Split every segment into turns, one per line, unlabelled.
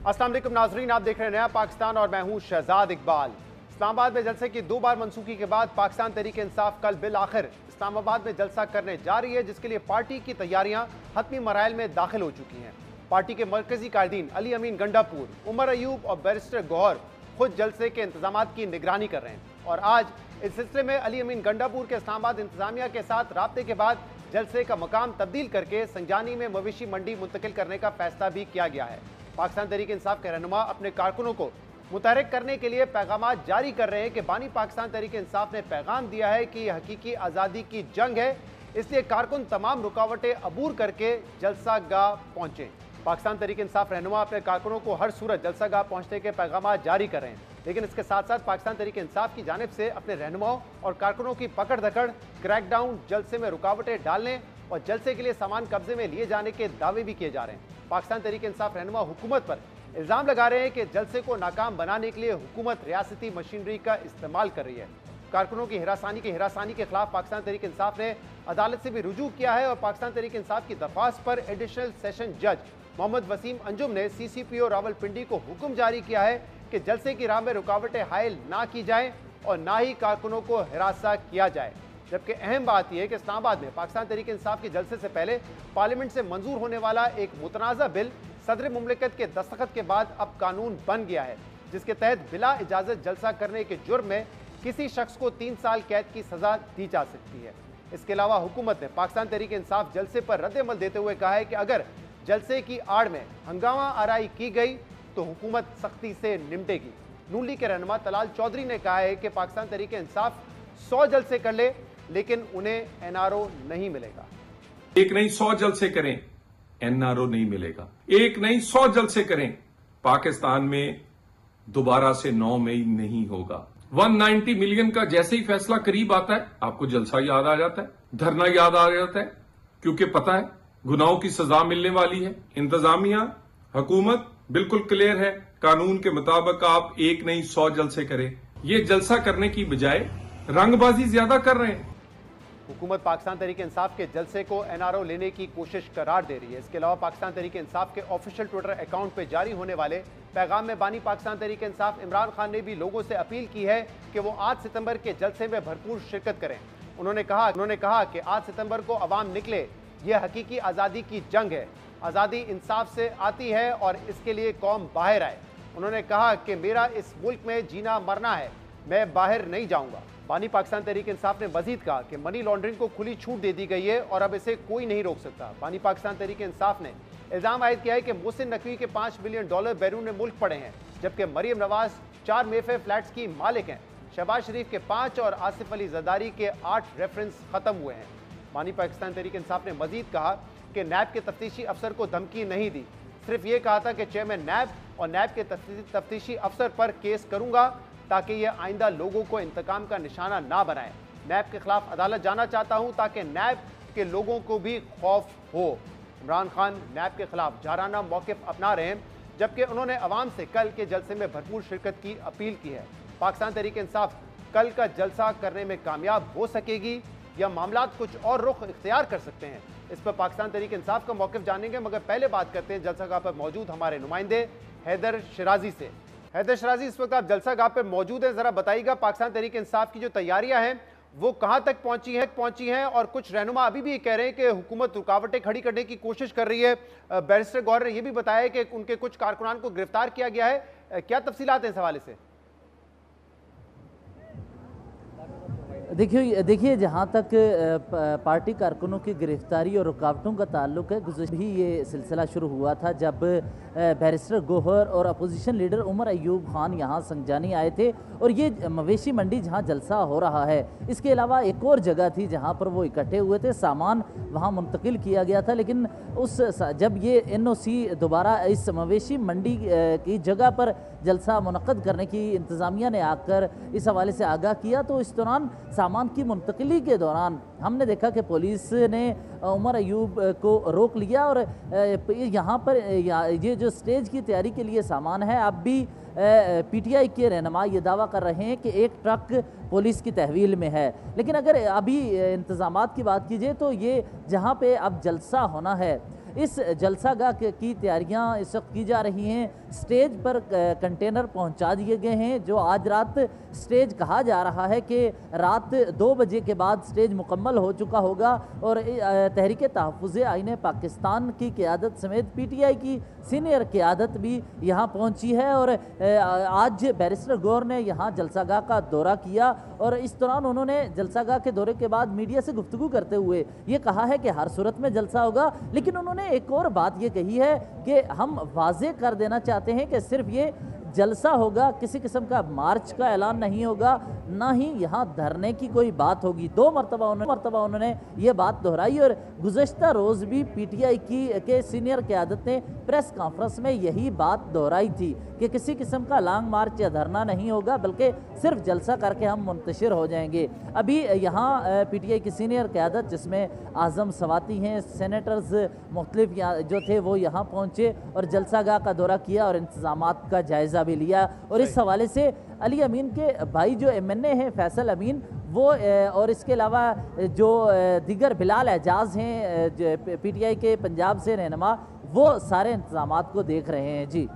अस्सलाम वालेकुम नाजरीन, आप देख रहे हैं नया पाकिस्तान और मैं हूं शहजाद इकबाल। इस्लामाबाद में जलसे की 2 बार मनसूखी के बाद पाकिस्तान तहरीक इंसाफ कल बिल आखिर इस्लामाबाद में जलसा करने जा रही है, जिसके लिए पार्टी की तैयारियां हतमी मराइल में दाखिल हो चुकी हैं। पार्टी के मरकजी कायदीन अली अमीन गंडापुर, उमर अयूब और बैरिस्टर गौहर खुद जलसे के इंतजाम की निगरानी कर रहे हैं और आज इस सिलसिले में अली अमीन गंडापुर के इस्लामाबाद इंतजामिया के साथ राब्ते के बाद जलसे का मकाम तब्दील करके संजानी में मवेशी मंडी मुंतकिल करने का फैसला भी किया गया है। पाकिस्तान तहरीक इंसाफ के रहनुमा अपने कारकुनों को मुतहरिक करने के लिए पैगाम जारी कर रहे हैं कि बानी पाकिस्तान तहरीक इंसाफ ने पैगाम दिया है कि यह हकीकी आज़ादी की जंग है, इसलिए कारकुन तमाम रुकावटें अबूर करके जलसा गाह पहुंचे। पाकिस्तान तहरीक इंसाफ रहनुमा अपने कारकुनों को हर सूरत जलसा गाह पहुंचने के पैगाम जारी कर रहे हैं, लेकिन इसके साथ साथ पाकिस्तान तहरीक इंसाफ की जानिब से अपने रहनुमाओं और कारकुनों की पकड़ धकड़, क्रैकडाउन, जलसे में रुकावटें डालने और जलसे के लिए सामान कब्जे में लिए जाने के दावे भी किए जा रहे हैं। पाकिस्तान तहरीक इंसाफ रहनुमा हुकूमत पर इल्जाम लगा रहे हैं कि जलसे को नाकाम बनाने के लिए हुकूमत रियासती मशीनरी का इस्तेमाल कर रही है। कारकुनों की हिरासानी के खिलाफ पाकिस्तान तहरीक इंसाफ ने अदालत से भी रुजू किया है और पाकिस्तान तहरीक इंसाफ की दरख्वास्त पर एडिशनल सेशन जज मोहम्मद वसीम अंजुम ने CCPO रावलपिंडी को हुक्म जारी किया है कि जलसे की राह में रुकावटें हायल ना की जाएं और ना ही कारकुनों को हिरासा किया जाए। जबकि अहम बात यह है कि इस्लामाबाद में पाकिस्तान तहरीक इंसाफ के जलसे से पहले पार्लियामेंट से मंजूर होने वाला एक मुतनाज़ा बिल सदर मुमलिकत के दस्तखत के बाद अब कानून बन गया है, जिसके तहत बिला इजाज़त जलसा करने के जुर्म में किसी शख्स को 3 साल कैद की सजा दी जा सकती है। इसके अलावा हुकूमत ने पाकिस्तान तहरीक इंसाफ जलसे पर रद्द-ए-अमल देते हुए कहा है कि अगर जलसे की आड़ में हंगामा आराई की गई तो हुकूमत सख्ती से निपटेगी। नून लीग के रहनुमा तलाल चौधरी ने कहा है कि पाकिस्तान तहरीक इंसाफ 100 जलसे कर ले, लेकिन उन्हें NRO नहीं मिलेगा।
एक नहीं 100 जलसे करें, NRO नहीं मिलेगा। एक नहीं 100 जलसे करें, पाकिस्तान में दोबारा से 9 मई नहीं होगा। 190 मिलियन का जैसे ही फैसला करीब आता है, आपको जलसा याद आ जाता है, धरना याद आ जाता है, क्योंकि पता है गुनाहों की सजा मिलने वाली है। इंतजामिया, हुकूमत बिल्कुल क्लियर है, कानून के मुताबिक आप एक नहीं 100 जलसे करें। ये जलसा करने की बजाय रंगबाजी ज्यादा कर रहे हैं।
हुकूमत पाकिस्तान तहरीक इंसाफ के जलसे को NRO लेने की कोशिश करार दे रही है। इसके अलावा पाकिस्तान तहरीक इंसाफ के ऑफिशियल ट्विटर अकाउंट पर जारी होने वाले पैगाम में बानी पाकिस्तान तहरीक इंसाफ इमरान खान ने भी लोगों से अपील की है कि वो 8 सितंबर के जलसे में भरपूर शिरकत करें। उन्होंने कहा कि 8 सितंबर को अवाम निकले, यह हकीकी आज़ादी की जंग है, आज़ादी इंसाफ से आती है और इसके लिए कौम बाहर आए। उन्होंने कहा कि मेरा इस मुल्क में जीना मरना है, मैं बाहर नहीं जाऊंगा। बानी पाकिस्तान तहरीक इंसाफ ने मजीद कहा कि मनी लॉन्ड्रिंग को खुली छूट दे दी गई है और अब इसे कोई नहीं रोक सकता। बानी पाकिस्तान तहरीक इंसाफ ने इल्जाम आयद किया है कि मोहसिन नकवी के $5 बिलियन बैरून मुल्क पड़े हैं, जबकि मरियम नवाज 4 मेफे फ्लैट्स की मालिक हैं। शहबाज शरीफ के 5 और आसिफ अली जरदारी के 8 रेफरेंस खत्म हुए हैं। बानी पाकिस्तान तहरीक इंसाफ ने मजीद कहा कि नैब के तफ्तीशी अफसर को धमकी नहीं दी, सिर्फ ये कहा था कि चेयरमैन नैब और नैब के तफ्तीशी अफसर पर केस करूंगा ताकि यह आइंदा लोगों को इंतकाम का निशाना ना बनाए। नैब के खिलाफ अदालत जाना चाहता हूं ताकि नैब के लोगों को भी खौफ हो। इमरान खान नैब के खिलाफ जाराना मौक़िफ़ अपना रहे हैं, जबकि उन्होंने अवाम से कल के जलसे में भरपूर शिरकत की अपील की है। पाकिस्तान तहरीक इंसाफ कल का जलसा करने में कामयाब हो सकेगी या मामलात कुछ और रुख इख्तियार कर सकते हैं, इस पर पाकिस्तान तहरीक इंसाफ का मौक़िफ़ जानेंगे। मगर पहले बात करते हैं जलसा गाह पर मौजूद हमारे नुमाइंदे हैदर शराजी से। हैदर शराजी, इस वक्त आप जलसा गाह पर मौजूद हैं, जरा बताइएगा पाकिस्तान तहरीक इंसाफ की जो तैयारियां हैं वो कहां तक पहुंची हैं और कुछ रहनुमा अभी भी ये कह रहे हैं कि हुकूमत रुकावटें खड़ी करने की कोशिश कर रही है। बैरिस्टर गौहर ने यह भी बताया कि उनके कुछ कारकुनान को गिरफ्तार किया गया है, क्या तफसीलात हैं इस हवाले से?
देखिए जहाँ तक पार्टी कारकुनों की गिरफ्तारी और रुकावटों का ताल्लुक है, गुज़श्ता भी ये सिलसिला शुरू हुआ था जब बैरिस्टर गौहर और अपोजिशन लीडर उमर अयूब खान यहाँ संजानी आए थे और ये मवेशी मंडी जहाँ जलसा हो रहा है, इसके अलावा एक और जगह थी जहाँ पर वो इकट्ठे हुए थे, सामान वहाँ मुंतकिल किया गया था। लेकिन जब ये NOC दोबारा इस मवेशी मंडी की जगह पर जलसा मुनक़्क़द करने की इंतज़ामिया ने आकर इस हवाले से आगाह किया, तो इस दौरान सामान की मुंतकिली के दौरान हमने देखा कि पुलिस ने उमर अयूब को रोक लिया और यहाँ पर ये जो स्टेज की तैयारी के लिए सामान है, अब भी PTI के रहनुमा ये दावा कर रहे हैं कि एक ट्रक पुलिस की तहवील में है। लेकिन अगर अभी इंतज़ामात की बात कीजिए तो ये जहाँ पे अब जलसा होना है, इस जलसागाह की तैयारियां इस वक्त की जा रही हैं। स्टेज पर कंटेनर पहुंचा दिए गए हैं। जो आज रात स्टेज कहा जा रहा है कि रात 2 बजे के बाद स्टेज मुकम्मल हो चुका होगा और तहरीक तहफ़्फ़ुज़ आईन पाकिस्तान की क़यादत समेत PTI की सीनियर क़यादत भी यहाँ पहुँची है। और आज बैरिस्टर गौहर ने यहाँ जलसागाह का दौरा किया और इस दौरान उन्होंने जलसागाह के दौरे के बाद मीडिया से गुफ्तगू करते हुए ये कहा है कि हर सूरत में जलसा होगा। लेकिन उन्होंने एक और बात ये कही है कि हम वाज़े कर देना चाहते हैं कि सिर्फ ये जलसा होगा, किसी किस्म का मार्च का ऐलान नहीं होगा, ना ही यहाँ धरने की कोई बात होगी। 2 मरतबा उन्होंने ये बात दोहराई और गुज़श्ता रोज़ भी PTI के सीनियर क़यादत ने प्रेस कॉन्फ्रेंस में यही बात दोहराई थी कि किसी किस्म का लॉन्ग मार्च या धरना नहीं होगा, बल्कि सिर्फ जलसा करके हम मुंतशिर हो जाएंगे। अभी यहाँ PTI की सीनियर क़यादत जिसमें आज़म सवाती हैं, सेनेटर्स मुख्तलिफ जो थे वो यहाँ पहुँचे और जलसागाह का दौरा किया और इंतज़ामात का जायज़ा भी लिया। और इस हवाले से अली अमीन के भाई जो MNA हैं फैसल अमीन वो और इसके अलावा जो दीगर बिलाल एजाज हैं PTI के पंजाब से रहनुमा, वो सारे इंतजामात को देख रहे हैं। जी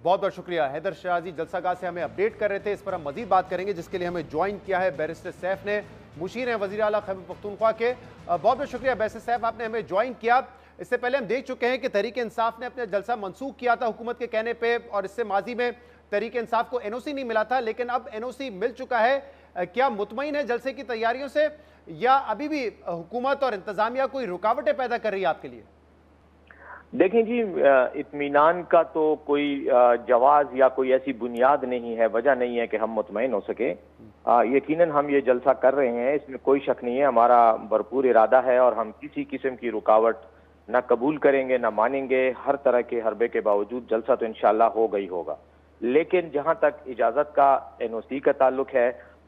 बहुत बहुत शुक्रिया। हैदर शराजी जलसागाह से हमें अपडेट कर रहे थे। इस पर हम मजीद बात करेंगे, जिसके लिए हमें ज्वाइन किया है बैरिस्टर सैफ ने, मुशीर हैं वज़ीर आला खैबर पख्तूनख्वा के। बहुत बहुत शुक्रिया बैरिस्टर सैफ, आपने हमें ज्वाइन किया। इससे पहले हम देख चुके हैं कि तहरीक इंसाफ ने अपना जलसा मनसूख किया था हुकूमत के कहने पे, और इससे माजी में तहरीक इंसाफ को NOC नहीं मिला था, लेकिन अब NOC मिल चुका है। क्या मुतमईन है जलसे की तैयारियों से, या अभी भी हुकूमत और इंतजामिया कोई रुकावटें पैदा कर रही है आपके लिए?
देखें जी, इत्मीनान का तो कोई जवाज या कोई ऐसी बुनियाद नहीं है, वजह नहीं है कि हम मुतमईन हो सके। यकीनन हम ये जलसा कर रहे हैं, इसमें कोई शक नहीं है। हमारा भरपूर इरादा है और हम किसी किस्म की रुकावट ना कबूल करेंगे ना मानेंगे। हर तरह के हरबे के बावजूद जलसा तो इंशाल्लाह होगा ही होगा। लेकिन जहां तक इजाजत का NOC का ताल्लुक है,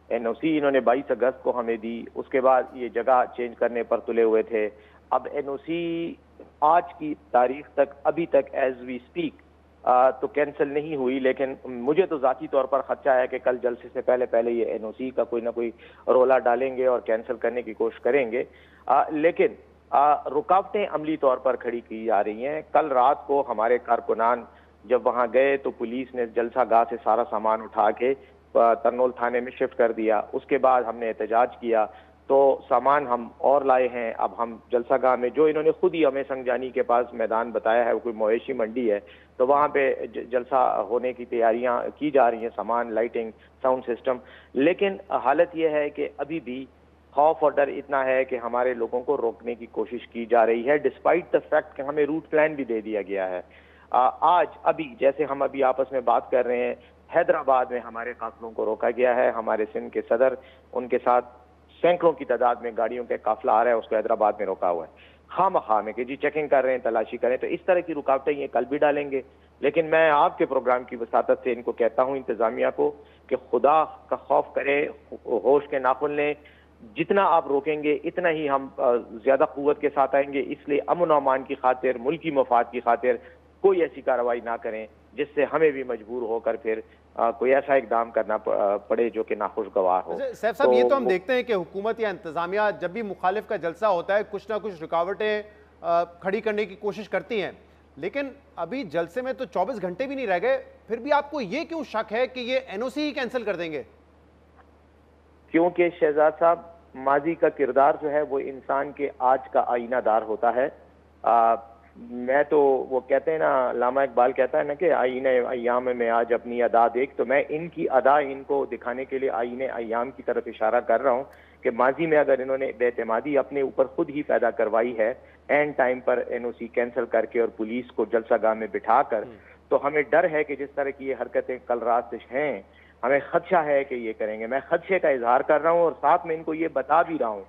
NOC इन्होंने 22 अगस्त को हमें दी, उसके बाद ये जगह चेंज करने पर तुले हुए थे। अब NOC आज की तारीख तक अभी तक एज वी स्पीक तो कैंसिल नहीं हुई, लेकिन मुझे तो ज़ाती तौर पर खदशा है कि कल जलसे से पहले ये NOC का कोई ना कोई रोला डालेंगे और कैंसिल करने की कोशिश करेंगे। लेकिन रुकावटें अमली तौर पर खड़ी की जा रही हैं। कल रात को हमारे कारकुनान जब वहां गए तो पुलिस ने जलसागाह से सारा सामान उठा के तरनोल थाने में शिफ्ट कर दिया। उसके बाद हमने एहतजाज किया तो सामान हम और लाए हैं। अब हम जलसागाह में, जो इन्होंने खुद ही हमें संगजानी के पास मैदान बताया है, वो कोई मवेशी मंडी है, तो वहाँ पे जलसा होने की तैयारियां की जा रही हैं, सामान, लाइटिंग, साउंड सिस्टम। लेकिन हालत यह है कि अभी भी खौफ और डर इतना है कि हमारे लोगों को रोकने की कोशिश की जा रही है, डिस्पाइट द फैक्ट कि हमें रूट प्लान भी दे दिया गया है। आज अभी जैसे हम अभी आपस में बात कर रहे हैं, हैदराबाद में हमारे काफिलों को रोका गया है। हमारे सिंध के सदर, उनके साथ सैकड़ों की तादाद में गाड़ियों के काफिला आ रहा है, उसको हैदराबाद में रोका हुआ है। खामखा में कि जी चेकिंग कर रहे हैं, तलाशी करें। तो इस तरह की रुकावटें ये कल भी डालेंगे। लेकिन मैं आपके प्रोग्राम की वसातत से इनको कहता हूँ, इंतजामिया को, कि खुदा का खौफ करे, होश के नाखुन लें। जितना आप रोकेंगे इतना ही हम ज्यादा कुव्वत के साथ आएंगे। इसलिए अमन और अमान की खातिर, मुल्की मफाद की खातिर कोई ऐसी कार्रवाई ना करें जिससे हमें भी मजबूर होकर फिर कोई ऐसा इकदाम करना पड़े जो कि नाखुशगवार हो।
सैफ साहब, ये तो हम देखते हैं कि हुकूमत या इंतजामिया जब भी मुखालिफ का जलसा होता है कुछ ना कुछ रुकावटें खड़ी करने की कोशिश करती हैं, लेकिन अभी जलसे में तो 24 घंटे भी नहीं रह गए, फिर भी आपको ये क्यों शक है कि ये NOC ही कैंसिल कर देंगे?
क्योंकि शहजाद साहब, माजी का किरदार जो है वो इंसान के आज का आईनादार होता है। मैं तो, वो कहते हैं ना, लामा इकबाल कहता है ना कि आईने अय्याम में आज अपनी अदा देख, तो मैं इनकी अदा इनको दिखाने के लिए आईने अय्याम की तरफ इशारा कर रहा हूँ कि माजी में अगर इन्होंने बेतमादी अपने ऊपर खुद ही पैदा करवाई है, एंड टाइम पर NOC कैंसिल करके और पुलिस को जलसागाह में बिठाकर, तो हमें डर है कि जिस तरह की ये हरकतें कल रात से हैं, हमें खदशा है कि ये करेंगे। मैं खदशे का इजहार कर रहा हूँ और साथ में इनको ये बता भी रहा हूँ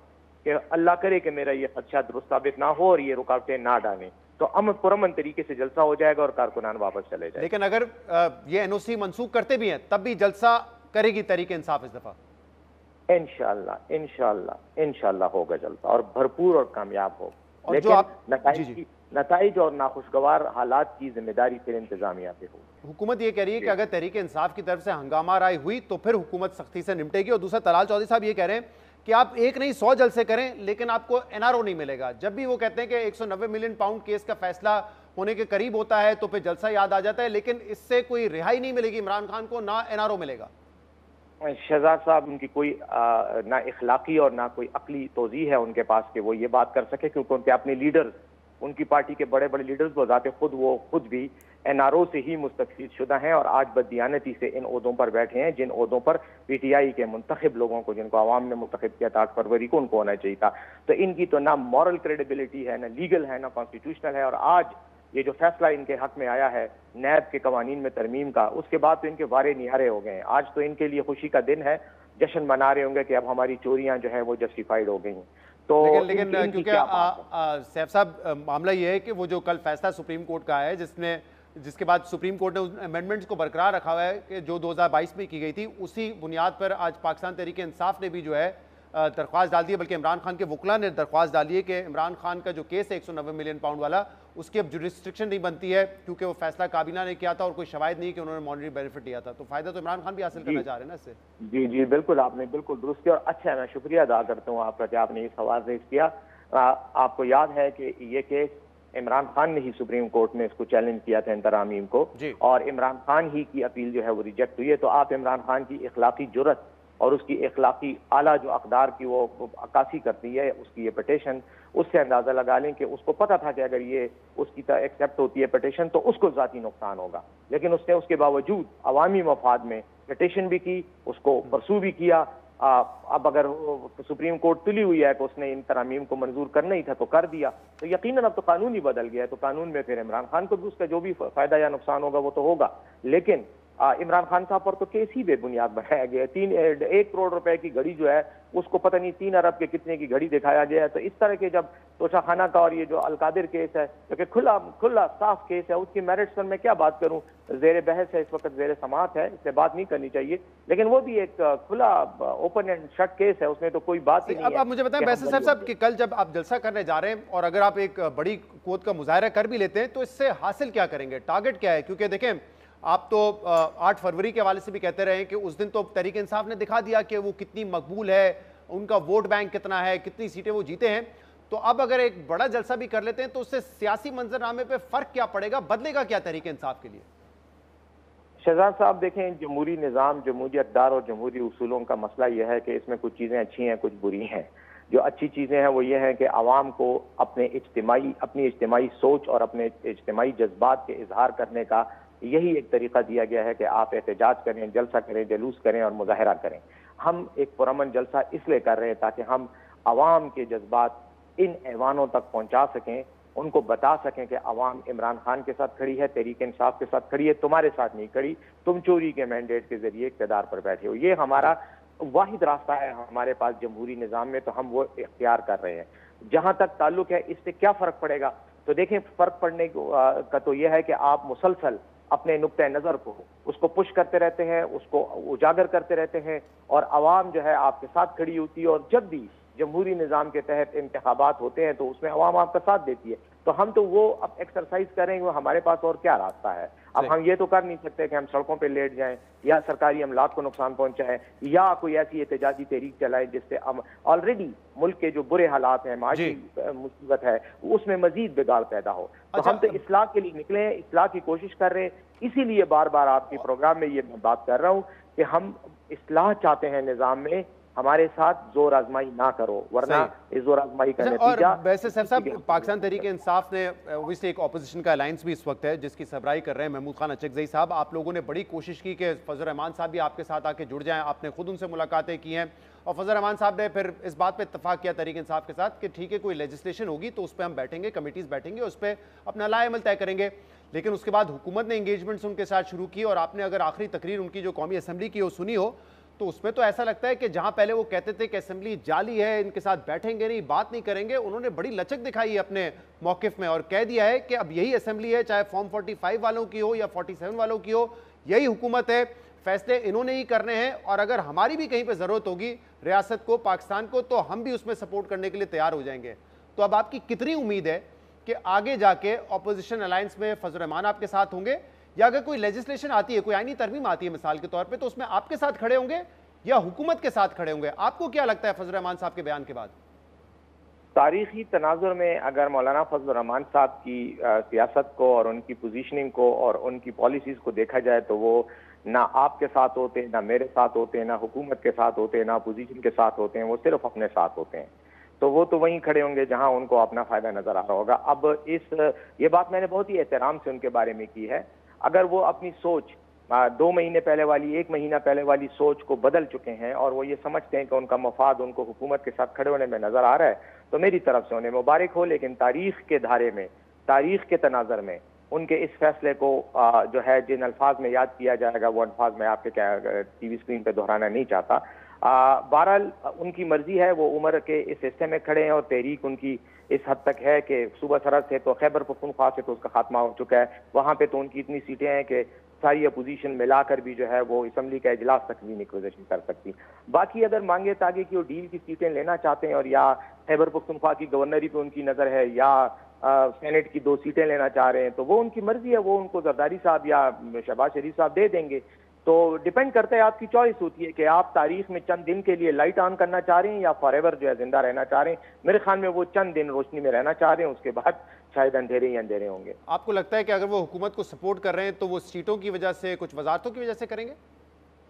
कि अल्लाह करे कि मेरा ये खदशा दुरुस्त साबित ना हो और ये रुकावटें ना डालें, तो पुरअमन तरीके से जलसा हो जाएगा और कारकुनान वापस चले जाए।
लेकिन अगर ये NOC मनसूख करते भी हैं तब भी जलसा करेगी तहरीक इंसाफ इस दफा?
इंशाअल्लाह इंशाअल्लाह इंशाअल्लाह होगा जलसा और भरपूर और कामयाब हो।
और
लेकिन
जो आप
नताइज और नाखुशगवार हालात की जिम्मेदारी फिर इंतजामिया पे हो।
हुकूमत ये कह रही है कि अगर तहरीक इंसाफ की तरफ से हंगामा राय हुई तो फिर हुकूमत सख्ती से निपटेगी। और दूसरा, तलाल चौधरी साहब ये कह रहे हैं कि आप एक नहीं 100 जलसे करें लेकिन आपको एनआरओ नहीं मिलेगा। जब भी वो कहते हैं कि 190 मिलियन पाउंड केस का फैसला होने के करीब होता है तो फिर जलसा याद आ जाता है, लेकिन इससे कोई रिहाई नहीं मिलेगी इमरान खान को, ना एनआरओ मिलेगा।
शहजाद साहब, उनकी कोई ना इखलाकी और ना कोई अकली तोज़ी है उनके पास कि वो ये बात कर सके, क्योंकि उनके अपने लीडर्स, उनकी पार्टी के बड़े बड़े लीडर्स बजाते खुद वो खुद भी एनआरओ से ही मुस्तफीद शुदा हैं और आज बददियानती से इन ओहदों पर बैठे हैं जिन ओहदों पर पीटीआई के मुंतखब लोगों को, जिनको आवाम ने मुंतखब किया था 8 फरवरी को, उनको होना चाहिए था। तो इनकी तो ना मॉरल क्रेडिबिलिटी है, ना लीगल है, ना कॉन्स्टिट्यूशनल है। और आज ये जो फैसला इनके हक में आया है नैब के कवानीन में तरमीम का, उसके बाद तो इनके वारे निहारे हो गए हैं। आज तो इनके लिए खुशी का दिन है, जश्न मना रहे होंगे कि अब हमारी चोरियां जो है वो जस्टिफाइड हो गई हैं। तो
लेकिन क्योंकि सैफ साहब मामला ये है कि वो जो कल फैसला सुप्रीम कोर्ट का है जिसके बाद सुप्रीम कोर्ट ने उन अमेंडमेंट्स को बरकरार रखा हुआ है कि जो 2022 में की गई थी, उसी बुनियाद पर आज पाकिस्तान तहरीक इंसाफ ने भी जो है दरख्वास्त डाल दी है, बल्कि इमरान खान के वकला ने दरख्वास्त डाली है कि इमरान खान का जो केस है 190 मिलियन पाउंड वाला, उसकी अब जुरिस्डिक्शन नहीं बनती है क्योंकि वो फैसला काबीना ने किया था और कोई शवाहिद नहीं कि उन्होंने मॉनिटरी बेनिफिट दिया था। तो फायदा तो इमरान खान भी हासिल करना चाह रहे हैं ना इससे।
जी जी बिल्कुल, आपने बिल्कुल दुरुस्त किया और अच्छा है, मैं शुक्रिया अदा करता हूँ आपका कि आपने ये सवाल रेज किया। आपको याद है कि ये केस इमरान खान ने ही सुप्रीम कोर्ट में इसको चैलेंज किया था इन तरामीम को, और इमरान खान ही की अपील जो है वो रिजेक्ट हुई है। तो आप इमरान खान की इखलाकी जुर्रत और उसकी इखलाकी आला जो अकदार की वो अक्कासी करती है, उसकी ये पिटीशन, उससे अंदाजा लगा लें कि उसको पता था कि अगर ये उसकी एक्सेप्ट होती है पिटीशन तो उसको ज़ाती नुकसान होगा, लेकिन उसने उसके बावजूद अवामी मफाद में पिटीशन भी की, उसको परसू भी किया। अब अगर सुप्रीम कोर्ट तुली हुई है कि उसने इन तरामीम को मंजूर करना ही था तो कर दिया, तो यकीनन अब तो कानून ही बदल गया है। तो कानून में फिर इमरान खान को भी उसका जो भी फायदा या नुकसान होगा वो तो होगा, लेकिन इमरान खान साहब पर तो केस ही बेबुनियाद बनाया गया है। 1 करोड़ रुपए की घड़ी जो है उसको पता नहीं 3 अरब के कितने की घड़ी दिखाया गया है। तो इस तरह के जब तोशा खाना का और ये जो अलकादिर केस है जो कि खुला साफ केस है, उसकी मेरिट्स पर मैं क्या बात करूं, जेर बहस है, इस वक्त जेर समात है, इससे बात नहीं करनी चाहिए, लेकिन वो भी एक खुला ओपन एंड शट केस है, उसमें तो कोई बात ही नहीं है।
अब आप मुझे बताएं बैसिर साहब कि कल जब आप जलसा करने जा रहे हैं और अगर आप एक बड़ी कोत का मुजाहरा कर भी लेते हैं तो इससे हासिल क्या करेंगे, टारगेट क्या है? क्योंकि देखें आप तो 8 फरवरी के हवाले से भी कहते रहे कि उस दिन तो तहरीक इंसाफ ने दिखा दिया कि वो कितनी मकबूल है, उनका वोट बैंक कितना है, कितनी सीटें वो जीते हैं। तो अब अगर एक बड़ा जलसा भी कर लेते हैं तो उससे सियासी मंजरनामे पे फर्क क्या पड़ेगा, बदलेगा क्या तहरीक इंसाफ के लिए?
शहजाद साहब देखें, जमहूरी निज़ाम, जमहूरी अक़दार और जमहूरी उसूलों का मसला यह है कि इसमें कुछ चीज़ें अच्छी हैं, कुछ बुरी हैं। जो अच्छी चीज़ें हैं वो ये हैं कि आवाम को अपनी इज्तिमाई सोच और अपने इज्तिमाई जज्बात के इजहार करने का यही एक तरीका दिया गया है कि आप एहतजाज करें, जलसा करें, जलूस करें और मुजाहरा करें। हम एक पुरअमन जलसा इसलिए कर रहे हैं ताकि हम आवाम के जज्बात इन ऐवानों तक पहुंचा सकें, उनको बता सकें कि आवाम इमरान खान के साथ खड़ी है, तहरीक इंसाफ के साथ खड़ी है, तुम्हारे साथ नहीं खड़ी, तुम चोरी के मैंडेट के जरिए इक़्तिदार पर बैठे हो। ये हमारा वाहिद रास्ता है हमारे पास जमहूरी निज़ाम में, तो हम वो इख्तियार कर रहे हैं। जहां तक ताल्लुक है इससे क्या फ़र्क पड़ेगा, तो देखें फ़र्क पड़ने का तो यह है कि आप मुसलसल अपने नुक्ते नज़र को उसको पुश करते रहते हैं, उसको उजागर करते रहते हैं और आवाम जो है आपके साथ खड़ी होती है। और जब भी जमहूरी निज़ाम के तहत इंतखाबात होते हैं तो उसमें आवाम आपका साथ देती है। तो हम तो वो अब एक्सरसाइज करेंगे, वो हमारे पास और क्या रास्ता है। अब हम ये तो कर नहीं सकते कि हम सड़कों पे लेट जाएं या सरकारी अमलाक को नुकसान पहुंचाएं या कोई ऐसी एहतजाजी तहरीक चलाएं जिससे हम ऑलरेडी मुल्क के जो बुरे हालात हैं, माशी मुसीबत है, उसमें मजीद बिगाड़ पैदा हो। तो हम तो इस्लाह के लिए निकले हैं, इस्लाह की कोशिश कर रहे हैं। इसीलिए बार बार आपके प्रोग्राम में ये मैं बात कर रहा हूँ कि हम इस्लाह चाहते हैं निज़ाम में, हमारे साथ जोर आजमाई ना करो, वरना इस जोर आजमाई का नतीजा।
और वैसे सैफ साहब, पाकिस्तान तहरीक इंसाफ ने ओबियसली एक ऑपोजिशन का अलायंस भी इस वक्त है जिसकी सरबराही कर रहे हैं महमूद खान अचकज़ई साहब। आप लोगों ने बड़ी कोशिश की कि फजल रहमान साहब भी आपके साथ आके जुड़ जाएं, आपने खुद उनसे मुलाकातें की हैं और फजल रहमान साहब ने फिर इस बात पर इत्तफाक किया तहरीक इंसाफ के साथ कि ठीक है कोई लेजिस्लेशन होगी तो उस पर हम बैठेंगे, कमेटीज़ बैठेंगे, उस पर अपना लाएमल तय करेंगे। लेकिन उसके बाद हुकूमत ने इंगेजमेंट्स उनके साथ शुरू की और आपने अगर आखिरी तकरीर उनकी जो कौमी असम्बली की हो सुनी हो तो उसमें तो ऐसा लगता है कि जहां पहले वो कहते थे कि असेंबली जाली है, इनके साथ बैठेंगे नहीं, बात नहीं करेंगे, उन्होंने बड़ी लचक दिखाई है अपने मौकिफ में और कह दिया है कि अब यही असेंबली है, चाहे फॉर्म 45 वालों की हो या 47 वालों की हो, यही हुकूमत है, फैसले इन्होंने ही करने हैं और अगर हमारी भी कहीं पर ज़रूरत होगी रियासत को, पाकिस्तान को, तो हम भी उसमें सपोर्ट करने के लिए तैयार हो जाएंगे। तो अब आपकी कितनी उम्मीद है कि आगे जाके अपोजिशन अलायंस में फजल रहमान आपके साथ होंगे या अगर कोई लेजिस्लेशन आती है, कोई आईनी तरमीम आती है मिसाल के तौर पे, तो उसमें आपके साथ खड़े होंगे या हुकूमत के साथ खड़े होंगे? आपको क्या लगता है फजल रहमान साहब के बयान के बाद?
तारीखी तनाजुर में अगर मौलाना फजल रहमान साहब की सियासत को और उनकी पोजीशनिंग को और उनकी पॉलिसीज को देखा जाए तो वो ना आपके साथ होते हैं, ना मेरे साथ होते हैं, ना हुकूमत के साथ होते हैं, ना अपोजिशन के साथ होते हैं, वो सिर्फ अपने साथ होते हैं। तो वो तो वहीं खड़े होंगे जहां उनको अपना फायदा नजर आ रहा होगा। अब ये बात मैंने बहुत ही एहतराम से उनके बारे में की है। अगर वो अपनी सोच 2 महीने पहले वाली, 1 महीना पहले वाली सोच को बदल चुके हैं और वो ये समझते हैं कि उनका मफाद उनको हुकूमत के साथ खड़े होने में नजर आ रहा है, तो मेरी तरफ से उन्हें मुबारक हो। लेकिन तारीख के धारे में, तारीख के तनाजर में उनके इस फैसले को जो है जिन अल्फाज में याद किया जाएगा वो अल्फाज मैं आपके टीवी स्क्रीन पर दोहराना नहीं चाहता। बहरहाल उनकी मर्जी है, वो उम्र के इस हिस्से में खड़े हैं और तहरीक उनकी इस हद तक है कि सूबा सरहद से तो खैबर पख्तूनख्वा से तो उसका खात्मा हो चुका है, वहां पे तो उनकी इतनी सीटें हैं कि सारी अपोजिशन मिलाकर भी जो है वो असम्बली का इजलास तक भी निकोजेशन कर सकती। बाकी अगर मांगे ताकि कि वो डील की सीटें लेना चाहते हैं और या खैबर पख्तूनख्वा की गवर्नरी पे उनकी नजर है या सेनेट की 2 सीटें लेना चाह रहे हैं, तो वो उनकी मर्जी है, वो उनको जरदारी साहब या शहबाज शरीफ साहब दे देंगे। तो डिपेंड करता है, आपकी चॉइस होती है कि आप तारीख में चंद दिन के लिए लाइट ऑन करना चाह रहे हैं या फॉरएवर जो है जिंदा रहना चाह रहे हैं। मेरे ख्याल में वो चंद दिन रोशनी में रहना चाह रहे हैं, उसके बाद शायद अंधेरे ही अंधेरे होंगे।
आपको लगता है कि अगर वो हुकूमत को सपोर्ट कर रहे हैं तो वो सीटों की वजह से, कुछ वजारतों की वजह से करेंगे?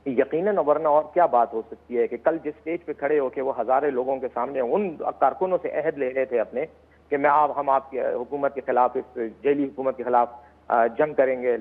यकीनन, वरना और क्या बात हो सकती है कि कल जिस स्टेज पे खड़े होकर वो हजारों लोगों के सामने उन कारकुनों से अहद ले रहे थे अपने कि हम आपकी हुकूमत के खिलाफ, इस जेली हुकूमत के खिलाफ जंग करेंगे,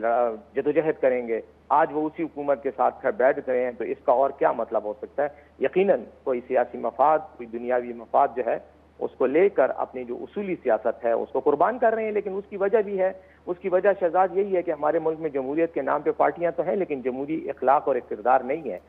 जदोजहद करेंगे, आज वो उसी हुकूमत के साथ बैठ गए हैं, तो इसका और क्या मतलब हो सकता है? यकीनन कोई सियासी मफाद, कोई दुनियावी मफाद जो है उसको लेकर अपनी जो उसूली सियासत है उसको कुर्बान कर रहे हैं। लेकिन उसकी वजह भी है, उसकी वजह शहजाद यही है कि हमारे मुल्क में जमहूरियत के नाम पे पार्टियां तो हैं लेकिन जमहूरी इखलाक और इक़्तिदार नहीं है।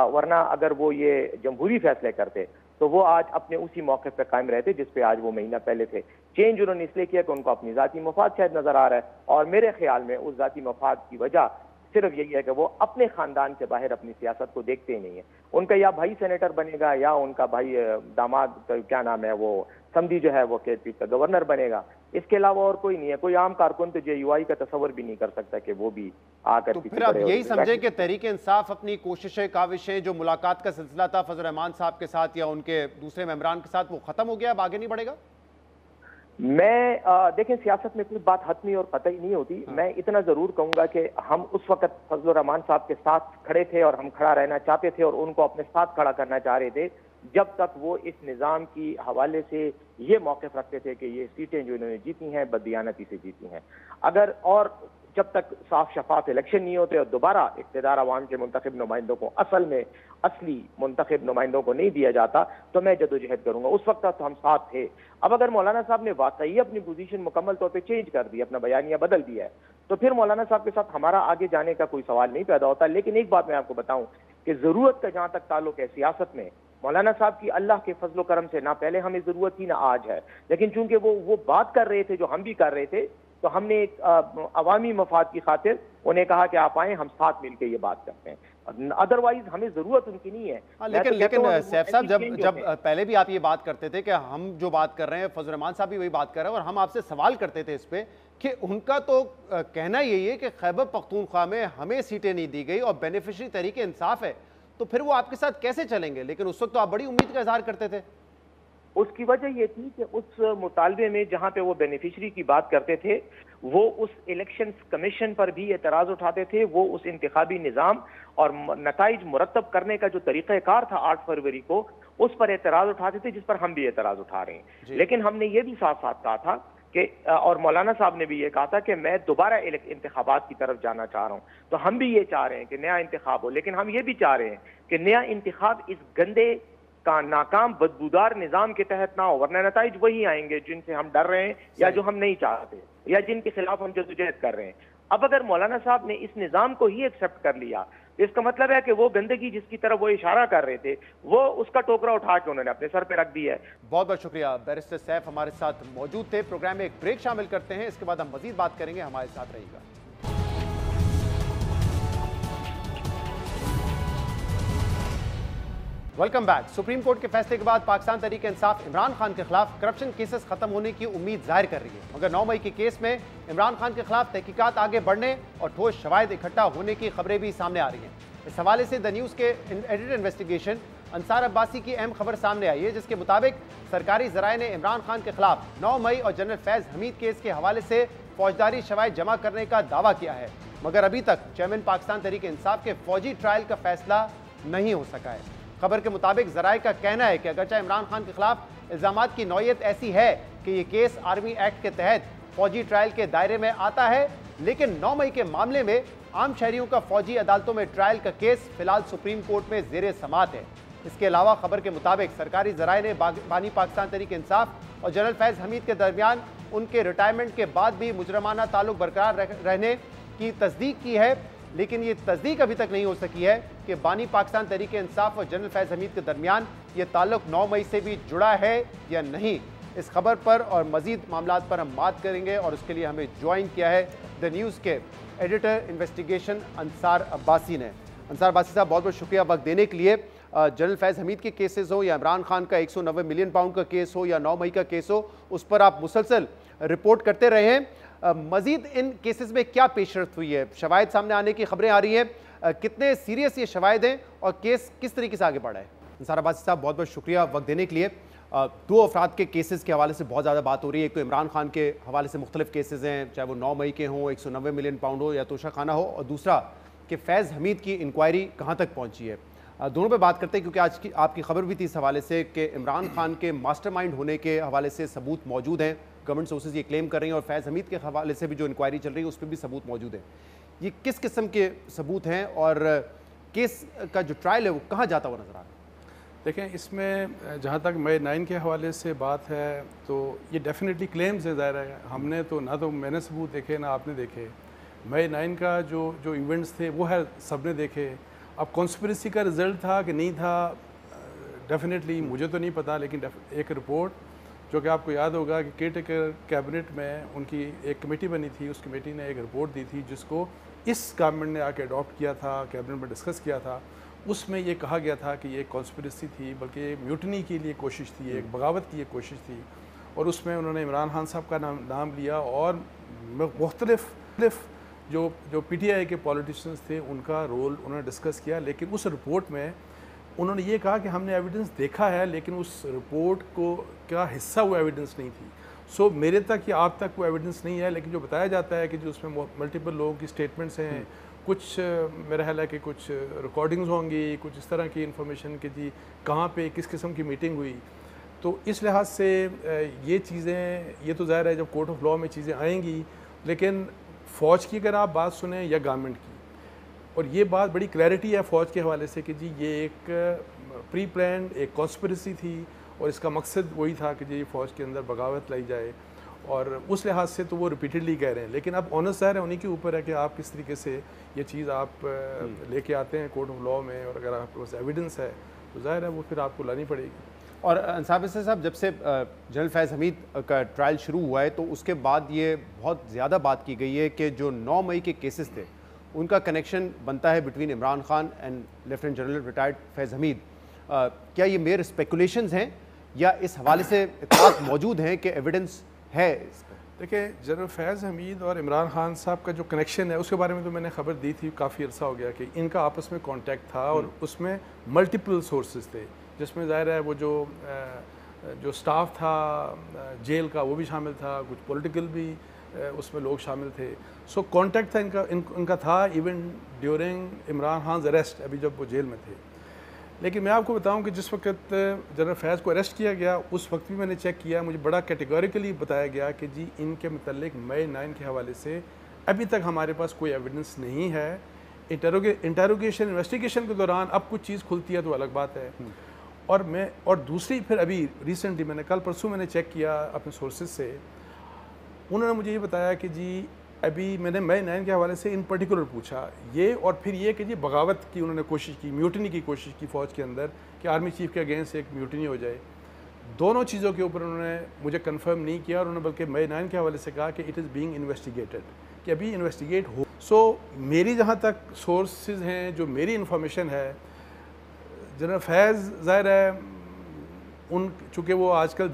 वरना अगर वो ये जमहूरी फैसले करते तो वो आज अपने उसी मौके पर कायम रहते जिस पे आज वो महीना पहले थे। चेंज उन्होंने इसलिए किया कि उनको अपनी जाती मफाद शायद नजर आ रहा है, और मेरे ख्याल में उस जाती मफाद की वजह सिर्फ यही है कि वो अपने खानदान से बाहर अपनी सियासत को देखते ही नहीं है। उनका या भाई सेनेटर बनेगा या उनका भाई दामाद, क्या नाम है, वो समधी जो है वो केपी का गवर्नर बनेगा, इसके अलावा और कोई नहीं है। कोई आम कारकुन तो जेयूआई का तस्वर भी नहीं कर सकता कि वो भी आकर।
तो फिर आप यही समझे कि तहरीक इंसाफ अपनी कोशिशें, काविशें, जो मुलाकात का सिलसिला था फजल रहमान साहब के साथ या उनके दूसरे मेंबरान के साथ, वो खत्म हो गया, अब आगे नहीं बढ़ेगा?
मैं देखें, सियासत में कोई बात हतमी और कतई नहीं होती। मैं इतना जरूर कहूंगा कि हम उस वक्त फजल रहमान साहब के साथ खड़े थे और हम खड़ा रहना चाहते थे और उनको अपने साथ खड़ा करना चाह रहे थे जब तक वो इस निज़ाम की हवाले से ये मौक़िफ़ रखते थे कि ये सीटें जो इन्होंने जीती हैं बददियानती से जीती हैं। अगर और जब तक साफ शफाफ इलेक्शन नहीं होते और दोबारा इक़्तिदार अवाम के मुंतखब नुमाइंदों को असल में असली मुंतखब नुमाइंदों को नहीं दिया जाता तो मैं जदोजहद करूंगा। उस वक्त तो हम साथ थे। अब अगर मौलाना साहब ने वाकई अपनी पोजीशन मुकम्मल तौर पे चेंज कर दी, अपना बयानिया बदल दिया है, तो फिर मौलाना साहब के साथ हमारा आगे जाने का कोई सवाल नहीं पैदा होता। लेकिन एक बात मैं आपको बताऊं कि जरूरत का जहां तक ताल्लुक है सियासत में, मौलाना साहब की अल्लाह के फजलो करम से ना पहले हमें जरूरत थी ना आज है, लेकिन चूंकि वो बात कर रहे थे जो हम भी कर रहे थे, तो हमने एक अवामी मफाद की खातिर उन्हें कहा कि आप आए, हम साथ मिलकर ये बात करते हैं। अदरवाइज हमें जरूरत उनकी नहीं है।
लेकिन सैफ साहब, जब पहले भी आप ये बात करते थे कि हम जो बात कर रहे हैं, फजल रहमान साहब भी वही बात कर रहे हैं, और हम आपसे सवाल करते थे इस पे कि उनका तो कहना यही है कि खैबर पख्तूनख्वा में हमें सीटें नहीं दी गई और बेनिफिशरी तहरीक इंसाफ है, तो फिर वो आपके साथ कैसे चलेंगे? लेकिन उस वक्त तो आप बड़ी उम्मीद का इजहार करते थे।
उसकी वजह यह थी कि उस मुतालबे में जहां पे वो बेनिफिशरी की बात करते थे, वो उस इलेक्शन कमीशन पर भी एतराज उठाते थे, वो उस इंतखाबी निज़ाम और नताइज मुरतब करने का जो तरीक़ाकार था 8 फरवरी को, उस पर एतराज उठाते थे, जिस पर हम भी एतराज उठा रहे हैं। लेकिन हमने ये भी साथ साथ कहा था कि, और मौलाना साहब ने भी ये कहा था कि मैं दोबारा इंतखाबात की तरफ जाना चाह रहा हूँ, तो हम भी ये चाह रहे हैं कि नया इंतखाब हो। लेकिन हम ये भी चाह रहे हैं कि नया इंतखाब इस गंदे का नाकाम बदबूदार निजाम के तहत ना हो, वरना नताइज वही आएंगे जिनसे हम डर रहे हैं या जो हम नहीं चाहते या जिनके खिलाफ हम जदोजहद कर रहे हैं। अब अगर मौलाना साहब ने इस निजाम को ही एक्सेप्ट कर लिया तो इसका मतलब है कि वो गंदगी जिसकी तरफ वो इशारा कर रहे थे, वो उसका टोकरा उठा के उन्होंने अपने सर पे रख दिया है।
बहुत बहुत शुक्रिया। बैरिस्टर सैफ हमारे साथ मौजूद थे। प्रोग्राम में एक ब्रेक शामिल करते हैं, इसके बाद हम मजीद बात करेंगे। हमारे साथ रहिएगा। Welcome back. सुप्रीम कोर्ट के फैसले के बाद पाकिस्तान तहरीक इंसाफ इमरान खान के खिलाफ करप्शन केसेस खत्म होने की उम्मीद जाहिर कर रही है, मगर 9 मई के केस में इमरान खान के खिलाफ तहकीकात आगे बढ़ने और ठोस शवाहिद इकट्ठा होने की खबरें भी सामने आ रही हैं। इस हवाले से द न्यूज़ के एडिटर इन्वेस्टिगेशन अंसार अब्बासी की अहम खबर सामने आई है, जिसके मुताबिक सरकारी जराए ने इमरान खान के खिलाफ 9 मई और जनरल फैज हमीद केस के हवाले से फौजदारी शवाहिद जमा करने का दावा किया है, मगर अभी तक चेयरमैन पाकिस्तान तहरीक इंसाफ के फौजी ट्रायल का फैसला नहीं हो सका है। खबर के मुताबिक जराए का कहना है कि अगरचे इमरान खान के खिलाफ इल्जामात की नौयत ऐसी है कि ये केस आर्मी एक्ट के तहत फौजी ट्रायल के दायरे में आता है, लेकिन 9 मई के मामले में आम शहरियों का फौजी अदालतों में ट्रायल का केस फिलहाल सुप्रीम कोर्ट में जेर समात है। इसके अलावा खबर के मुताबिक सरकारी जराए ने बानी पाकिस्तान तहरीक इंसाफ और जनरल फैज हमीद के दरमियान उनके रिटायरमेंट के बाद भी मुजरमाना ताल्लुक बरकरार रहने की तस्दीक की है, लेकिन ये तस्दीक अभी तक नहीं हो सकी है कि बानी पाकिस्तान तहरीक इंसाफ और जनरल फैज हमीद के दरमियान ये ताल्लुक 9 मई से भी जुड़ा है या नहीं। इस खबर पर और मजीद मामलात पर हम बात करेंगे और उसके लिए हमें ज्वाइन किया है द न्यूज़ के एडिटर इन्वेस्टिगेशन अंसार अब्बासी ने। अंसार अब्बासी साहब, बहुत बहुत शुक्रिया वक्त देने के लिए। जनरल फैज हमीद के केसेस हो या इमरान खान का 190 मिलियन पाउंड का केस हो या 9 मई का केस हो, उस पर आप मुसलसल रिपोर्ट करते रहे हैं। मजीद इन केसेस में क्या पेशरफ्त हुई है? शवाहिद सामने आने की खबरें आ रही हैं, कितने सीरियस ये शवाहिद हैं और केस किस तरीके से आगे बढ़ा है? अंसार अब्बासी साहब, बहुत बहुत शुक्रिया वक्त देने के लिए। 2 अफराद के केसेस के हवाले से बहुत ज़्यादा बात हो रही है। एक तो इमरान खान के हवाले से मुख्तलिफ केसेस हैं, चाहे वो 9 मई के हों, 190 मिलियन पाउंड हो या तोशा खाना हो, और दूसरा कि फैज़ हमीद की इंक्वायरी कहाँ तक पहुँची है। दोनों पे बात करते हैं क्योंकि आज की आपकी खबर भी थी इस हवाले से कि इमरान खान के मास्टरमाइंड होने के हवाले से सबूत मौजूद हैं, गवर्नमेंट सोर्सेज ये क्लेम कर रही हैं, और फैज़ हमीद के हवाले से भी जो इंक्वायरी चल रही है उस पर भी सबूत मौजूद हैं। ये किस किस्म के सबूत हैं और केस का जो ट्रायल है वो कहाँ जाता हुआ नजर आ रहा है?
देखें, इसमें जहाँ तक मई 9 के हवाले से बात है तो ये डेफिनेटली क्लेम्स है। ज़ाहिर है हमने तो ना तो मैंने सबूत देखे ना आपने देखे। मई 9 का जो इवेंट्स थे वो है सब ने देखे। अब कॉन्स्पिरेसी का रिज़ल्ट था कि नहीं था, डेफिनेटली मुझे तो नहीं पता, लेकिन एक रिपोर्ट जो कि आपको याद होगा कि केयरटेकर कैबिनेट में उनकी एक कमेटी बनी थी, उस कमेटी ने एक रिपोर्ट दी थी जिसको इस गवर्नमेंट ने आके अडॉप्ट किया था, कैबिनेट में डिस्कस किया था। उसमें ये कहा गया था कि ये कॉन्स्पिरेसी थी, बल्कि म्यूटनी की लिए कोशिश थी, एक बगावत की एक कोशिश थी, और उसमें उन्होंने इमरान खान साहब का नाम लिया और मुख्तलिफ जो PTI के पॉलिटिशियंस थे उनका रोल उन्होंने डिस्कस किया। लेकिन उस रिपोर्ट में उन्होंने ये कहा कि हमने एविडेंस देखा है, लेकिन उस रिपोर्ट को क्या हिस्सा वो एविडेंस नहीं थी। सो मेरे तक या आप तक वो एविडेंस नहीं है, लेकिन जो बताया जाता है कि जो उसमें मल्टीपल लोगों की स्टेटमेंट्स हैं, कुछ मेरा ख्याल है कि कुछ रिकॉर्डिंग्स होंगी, कुछ इस तरह की इन्फॉर्मेशन कि जी कहाँ पे किस किस्म की मीटिंग हुई। तो इस लिहाज से ये चीज़ें, ये तो ज़ाहिर है जब कोर्ट ऑफ लॉ में चीज़ें आएंगी, लेकिन फ़ौज की अगर आप बात सुने या गवर्नमेंट की, और ये बात बड़ी क्लैरिटी है फ़ौज के हवाले से कि जी ये एक प्री प्लान्ड एक कॉन्स्पिरेसी थी और इसका मकसद वही था कि जी फ़ौज के अंदर बगावत लाई जाए, और उस लिहाज से तो वो रिपीटेडली कह रहे हैं। लेकिन अब ऑनर ज़ाहिर है उन्हीं के ऊपर है कि आप किस तरीके से ये चीज़ आप लेके आते हैं कोर्ट ऑफ लॉ में, और अगर आपके पास एविडेंस है तो ज़ाहिर है वो फिर आपको लानी पड़ेगी।
और अंसार साहब, जब से जनरल फैज़ हमीद का ट्रायल शुरू हुआ है तो उसके बाद ये बहुत ज़्यादा बात की गई है कि जो 9 मई के केसेस थे उनका कनेक्शन बनता है between Imran Khan and lieutenant general retired Faiz Hameed. क्या ये मेरे स्पेकुलेशंस हैं या इस हवाले से इत्तलात मौजूद हैं कि एविडेंस है इसका?
देखिए, जनरल फैज़ हमीद और इमरान खान साहब का जो कनेक्शन है उसके बारे में तो मैंने खबर दी थी, काफ़ी अर्सा हो गया कि इनका आपस में कॉन्टैक्ट था, और उसमें मल्टीपल सोर्सेज थे, जिसमें ज़ाहिर है वो जो स्टाफ था जेल का वो भी शामिल था, कुछ पॉलिटिकल भी उसमें लोग शामिल थे। सो कॉन्टैक्ट था इनका था even during Imran Khan arrest, अभी जब वो जेल में थे। लेकिन मैं आपको बताऊं कि जिस वक्त जनरल फैज़ को अरेस्ट किया गया उस वक्त भी मैंने चेक किया, मुझे बड़ा कैटेगोरिकली बताया गया कि जी इनके मुतल्लिक मई 9 के हवाले से अभी तक हमारे पास कोई एविडेंस नहीं है। इंटेरोगेशन इन्वेस्टिगेशन के दौरान अब कुछ चीज़ खुलती है तो अलग बात है। और दूसरी फिर अभी रिसेंटली मैंने कल परसों मैंने चेक किया अपने सोर्सेज से, उन्होंने मुझे ये बताया कि जी अभी मैंने मई 9 के हवाले से इन पर्टिकुलर पूछा ये, और फिर ये कि जी बगावत की उन्होंने कोशिश की, म्यूटनी की कोशिश की फ़ौज के अंदर कि आर्मी चीफ के अगेंस्ट एक म्यूटनी हो जाए। दोनों चीज़ों के ऊपर उन्होंने मुझे कंफर्म नहीं किया, और उन्होंने बल्कि मई 9 के हवाले से कहा कि इट इज़ बीइंग इन्वेस्टिगेटेड, कि अभी इन्वेस्टिगेट हो। सो मेरी जहाँ तक सोर्सेज हैं, जो मेरी इन्फॉर्मेशन है, जनरल फैज़ ज़ाहिर है चूँकि वो आजकल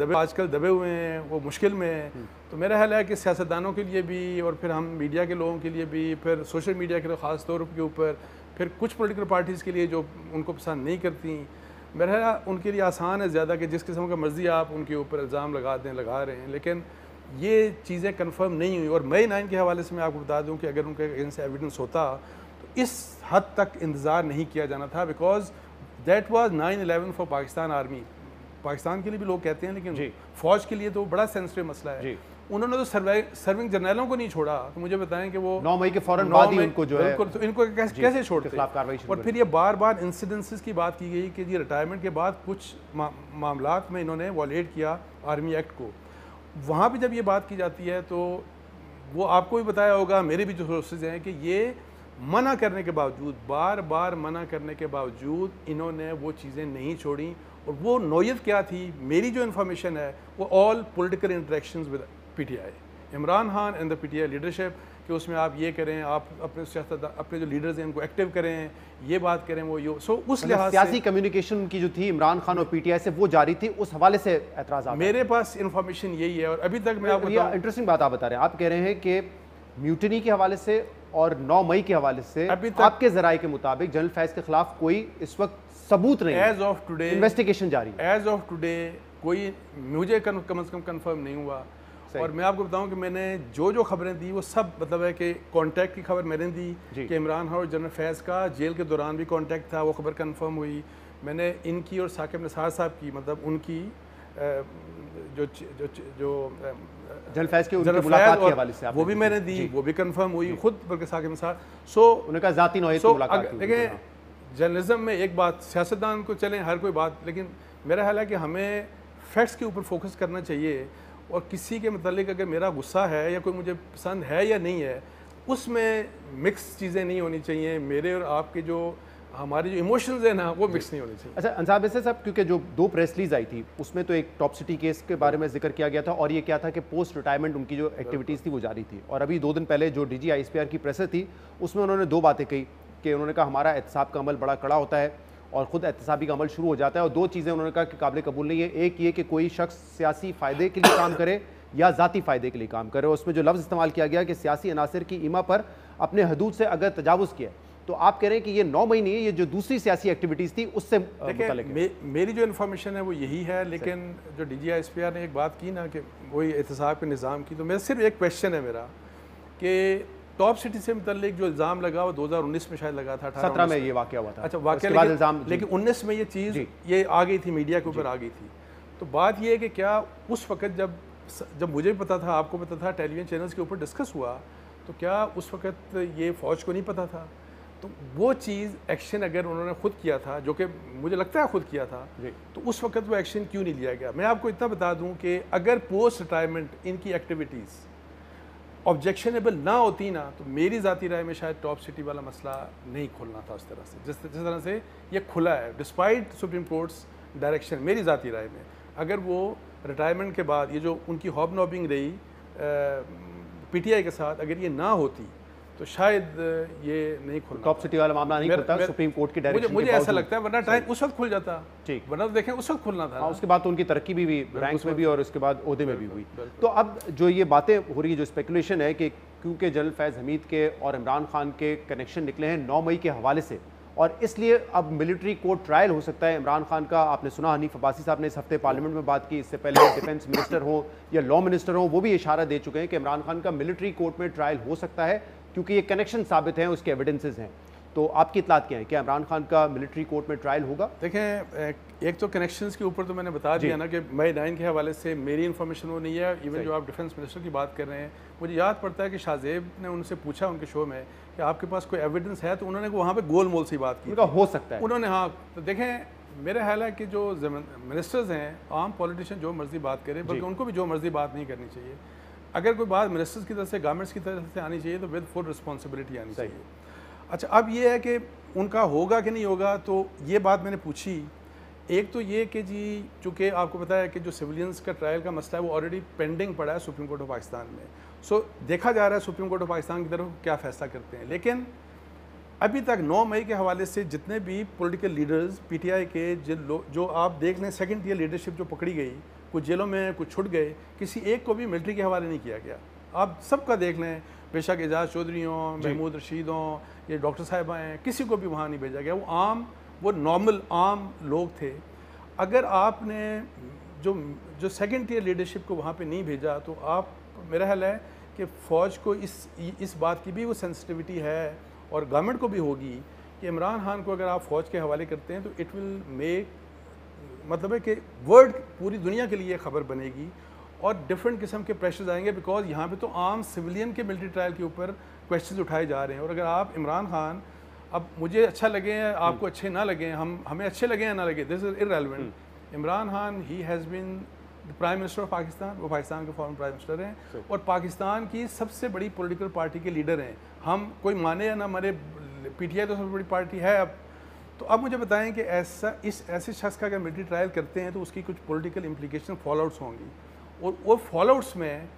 दबे हुए हैं, वो मुश्किल में हैं, तो मेरा ख्याल है कि सियासतदानों के लिए भी और फिर हम मीडिया के लोगों के लिए भी, फिर सोशल मीडिया के ख़ास तौर के ऊपर, फिर कुछ पॉलिटिकल पार्टीज़ के लिए जो उनको पसंद नहीं करती, मेरा ख्याल उनके लिए आसान है ज़्यादा कि जिस किस्म का मर्ज़ी आप उनके ऊपर इल्ज़ाम लगा दें, लगा रहे हैं, लेकिन ये चीज़ें कंफर्म नहीं हुई। और मई 9 के हवाले से मैं आपको बता दूं कि अगर उनके अगेंस्ट एविडेंस होता तो इस हद तक इंतज़ार नहीं किया जाना था, because that was 9/11 for Pakistan army. Pakistan के लिए भी लोग कहते हैं, लेकिन फ़ौज के लिए तो बड़ा सेंसिटिव मसला है। उन्होंने तो सर्विंग जर्नलों को नहीं छोड़ा, तो मुझे बताएं कि वो
9 मई के फौरन बाद ही उनको जो है
तो इनको कैसे छोड़ते। और फिर ये बार बार इंसिडेंसेस की बात की गई कि जी रिटायरमेंट के बाद कुछ मामलात में इन्होंने वॉलेट किया आर्मी एक्ट को। वहाँ पे जब ये बात की जाती है तो वो आपको भी बताया होगा, मेरे भी जो सोर्सेज हैं, कि ये मना करने के बावजूद, बार बार मना करने के बावजूद इन्होंने वो चीज़ें नहीं छोड़ी। और वो नौयत क्या थी, मेरी जो इन्फॉर्मेशन है वो all political interactions with PTI, Imran Khan and the PTI leadership, कि उसमें आप ये करें, आप अपने सियासत अपने जो लीडर्स हैं उनको एक्टिव करें, ये बात करें, वो यो सो उस लिहाज से
सियासी कम्युनिकेशन की जो थी इमरान खान और पीटीआई से वो जारी थी, उस हवाले से एतराज़
मेरे पास इन्फॉर्मेशन यही है। और अभी तक मैं आपको
इंटरेस्टिंग बात आप बता रहे हैं, आप कह रहे हैं कि म्यूटनी के हवाले से और 9 मई के हवाले से
अभी तक
आपके जराये के मुताबिक जनरल फैज के खिलाफ कोई इस वक्त सबूत नहीं,
एज ऑफ टुडे
इन्वेस्टिगेशन जारी,
एज ऑफ टुडे कोई मुझे कम से कम कंफर्म नहीं हुआ। और मैं आपको बताऊं कि मैंने जो खबरें दी वो सब मतलब है कि कांटेक्ट की खबर मैंने दी कि इमरान खान और जनरल फैज़ का जेल के दौरान भी कांटेक्ट था, वो खबर कंफर्म हुई। मैंने इनकी और साकिब निसार साहब की, मतलब उनकी जो जो जो
जनरल फैज़ के उनकी मुलाकात के हवाले से
वो भी मैंने दी, वो भी कंफर्म हुई खुद, बल्कि साकिब निसार। सो
उनका ज़ाती नौयत की मुलाकात थी।
देखिए जर्नलिज्म में एक बात, सियासतदान को चलें हर कोई बात, लेकिन मेरा ख्याल है कि हमें फैक्ट्स के ऊपर फोकस करना चाहिए। और किसी के मतलब अगर मेरा गुस्सा है या कोई मुझे पसंद है या नहीं है, उसमें मिक्स चीज़ें नहीं होनी चाहिए। मेरे और आपके जो हमारे जो इमोशंस हैं ना, वो मिक्स नहीं होने चाहिए।
अच्छा अंसार वैसे साहब, क्योंकि जो 2 प्रेस रिलीज आई थी उसमें तो एक टॉप सिटी केस के बारे में जिक्र किया गया था, और ये क्या था कि पोस्ट रिटायरमेंट उनकी जो एक्टिविटीज़ थी वो जारी थी। और अभी 2 दिन पहले जो DG ISPR की प्रेस थी उसमें उन्होंने 2 बातें कही कि उन्होंने कहा हमारा एहतसाब का अमल बड़ा कड़ा होता है और ख़ुद एहतसाबी का अमल शुरू हो जाता है, और 2 चीज़ें उन्होंने कहा कि काबिल कबूल नहीं है। एक ये कि कोई शख्स सियासी फ़ायदे के लिए काम करे या ज़ाती फ़ायदे के लिए काम करे। उसमें जो लफ्ज़ इस्तेमाल किया गया कि सियासी अनासर की ईमा पर अपने हदूद से अगर तजावुज़ किया, तो आप कह रहे हैं कि ये 9 मई नहीं है, ये जो दूसरी सियासी एक्टिविटीज़ थी उससे
मेरी जो इन्फॉर्मेशन है वो यही है। लेकिन जो DG ISPR ने एक बात की ना कि वही एहतसाब के निज़ाम की, तो मेरा सिर्फ एक क्वेश्चन है मेरा कि टॉप सिटी से मुतल्लिक जो इल्ज़ाम लगा वो 2019 में शायद लगा था,
17 में ये वाक़या हुआ था।
अच्छा वाक़या, लेकिन 19 में ये चीज़ ये आ गई थी, मीडिया के ऊपर आ गई थी। तो बात ये है कि क्या उस वक़्त जब मुझे भी पता था, आपको पता था, टेलीविजन चैनल्स के ऊपर डिस्कस हुआ, तो क्या उस वक़्त ये फ़ौज को नहीं पता था? तो वो चीज़ एक्शन अगर उन्होंने ख़ुद किया था, जो कि मुझे लगता है ख़ुद किया था, तो उस वक़्त वो एक्शन क्यों नहीं लिया गया? मैं आपको इतना बता दूं कि अगर पोस्ट रिटायरमेंट इनकी एक्टिविटीज़ ऑब्जेक्शनेबल ना होती ना, तो मेरी ज़ाती राय में शायद टॉप सिटी वाला मसला नहीं खुलना था उस तरह से, जिस तरह से ये खुला है, डिस्पाइट सुप्रीम कोर्ट्स डायरेक्शन। मेरी ज़ाती राय में अगर वो रिटायरमेंट के बाद ये जो उनकी हॉबनॉबिंग रही PTI के साथ, अगर ये ना होती तो शायद ये नहीं खुलता,
टॉप सिटी वाला मामला नहीं खुलता सुप्रीम कोर्ट की डायरेक्शन।
मुझे ऐसा लगता है, वरना टाइम उस वक्त खुल जाता। ठीक, वरना तो देखें उस वक्त खुलना था।
उसके बाद तो उनकी तरक्की भी रैंक्स में भी और उसके बाद ओहदे में भी हुई। तो अब जो ये बातें हो रही है, जो स्पेकुलेशन है कि क्योंकि जनरल फैज़ हमीद के और इमरान खान के कनेक्शन निकले हैं 9 मई के हवाले से, और इसलिए अब मिलिट्री कोर्ट ट्रायल हो सकता है इमरान खान का। आपने सुना हनीफ अब्बासी साहब ने इस हफ्ते पार्लियामेंट में बात की, इससे पहले डिफेंस मिनिस्टर हो या लॉ मिनिस्टर हो, वो भी इशारा दे चुके हैं कि इमरान खान का मिलिट्री कोर्ट में ट्रायल हो सकता है, क्योंकि ये कनेक्शन साबित हैं, उसके एविडेंसेस हैं। तो आपकी इतलात क्या है, क्या इमरान खान का मिलिट्री कोर्ट में ट्रायल होगा?
देखें, एक तो कनेक्शंस के ऊपर तो मैंने बता दिया ना कि मई 9 के हवाले से मेरी इन्फॉर्मेशन वो नहीं है। इवन जो आप डिफेंस मिनिस्टर की बात कर रहे हैं, मुझे याद पड़ता है कि शाहजेब ने उनसे पूछा उनके शो में कि आपके पास कोई एविडेंस है, तो उन्होंने वहाँ पर गोल मोल सी बात की,
हो सकता है
उन्होंने। हाँ, तो देखें मेरा ख्याल है कि जो मिनिस्टर्स हैं, आम पॉलिटिशियन जो मर्जी बात करें, बल्कि उनको भी जो मर्जी बात नहीं करनी चाहिए। अगर कोई बात मिनिस्टर्स की तरफ से, गवर्नमेंट्स की तरफ से आनी चाहिए तो विद फुल रिस्पॉन्सिबिलिटी आनी चाहिए। अच्छा, अब ये है कि उनका होगा कि नहीं होगा, तो ये बात मैंने पूछी। एक तो ये कि जी, चूँकि आपको पता है कि जो सिविलियंस का ट्रायल का मसला है वो ऑलरेडी पेंडिंग पड़ा है सुप्रीम कोर्ट ऑफ पाकिस्तान में। सो देखा जा रहा है सुप्रीम कोर्ट ऑफ पाकिस्तान की तरफ क्या फ़ैसला करते हैं। लेकिन अभी तक 9 मई के हवाले से जितने भी पॉलिटिकल लीडर्स PTI के जो आप देख लें, सेकंड ईयर लीडरशिप जो पकड़ी गई, कुछ जेलों में, कुछ छुट गए, किसी एक को भी मिलिट्री के हवाले नहीं किया गया। आप सबका देख लें, बेशक एजाज चौधरी हों, महमूद रशीद हों, ये डॉक्टर साहिबा हैं, किसी को भी वहाँ नहीं भेजा गया। वो नॉर्मल आम लोग थे। अगर आपने जो सेकंड टियर लीडरशिप को वहाँ पे नहीं भेजा तो आप, मेरा ख्याल है कि फ़ौज को इस बात की भी वो सेंसिटिविटी है और गवर्नमेंट को भी होगी कि इमरान खान को अगर आप फ़ौज के हवाले करते हैं तो इट विल मेक, मतलब है कि वर्ल्ड, पूरी दुनिया के लिए खबर बनेगी और डिफरेंट किस्म के प्रेशर्स आएंगे, बिकॉज यहाँ पे तो आम सिविलियन के मिलिट्री ट्रायल के ऊपर क्वेश्चंस उठाए जा रहे हैं। और अगर आप इमरान खान, अब मुझे अच्छा लगे, आपको अच्छे ना लगे, हमें अच्छे लगे या ना लगे, this is irrelevant. Imran Khan he has been prime minister of Pakistan, वो पाकिस्तान के फॉर्मर प्राइम मिनिस्टर हैं और पाकिस्तान की सबसे बड़ी पॉलिटिकल पार्टी के लीडर हैं। हम कोई माने या ना माने, पीटीआई तो सबसे बड़ी पार्टी है अब। तो अब मुझे बताएं कि ऐसे शख्स का अगर मिलिट्री ट्रायल करते हैं तो उसकी कुछ पॉलिटिकल इम्प्लीकेशन, फॉलोआउट्स होंगी और फॉलोआउट्स में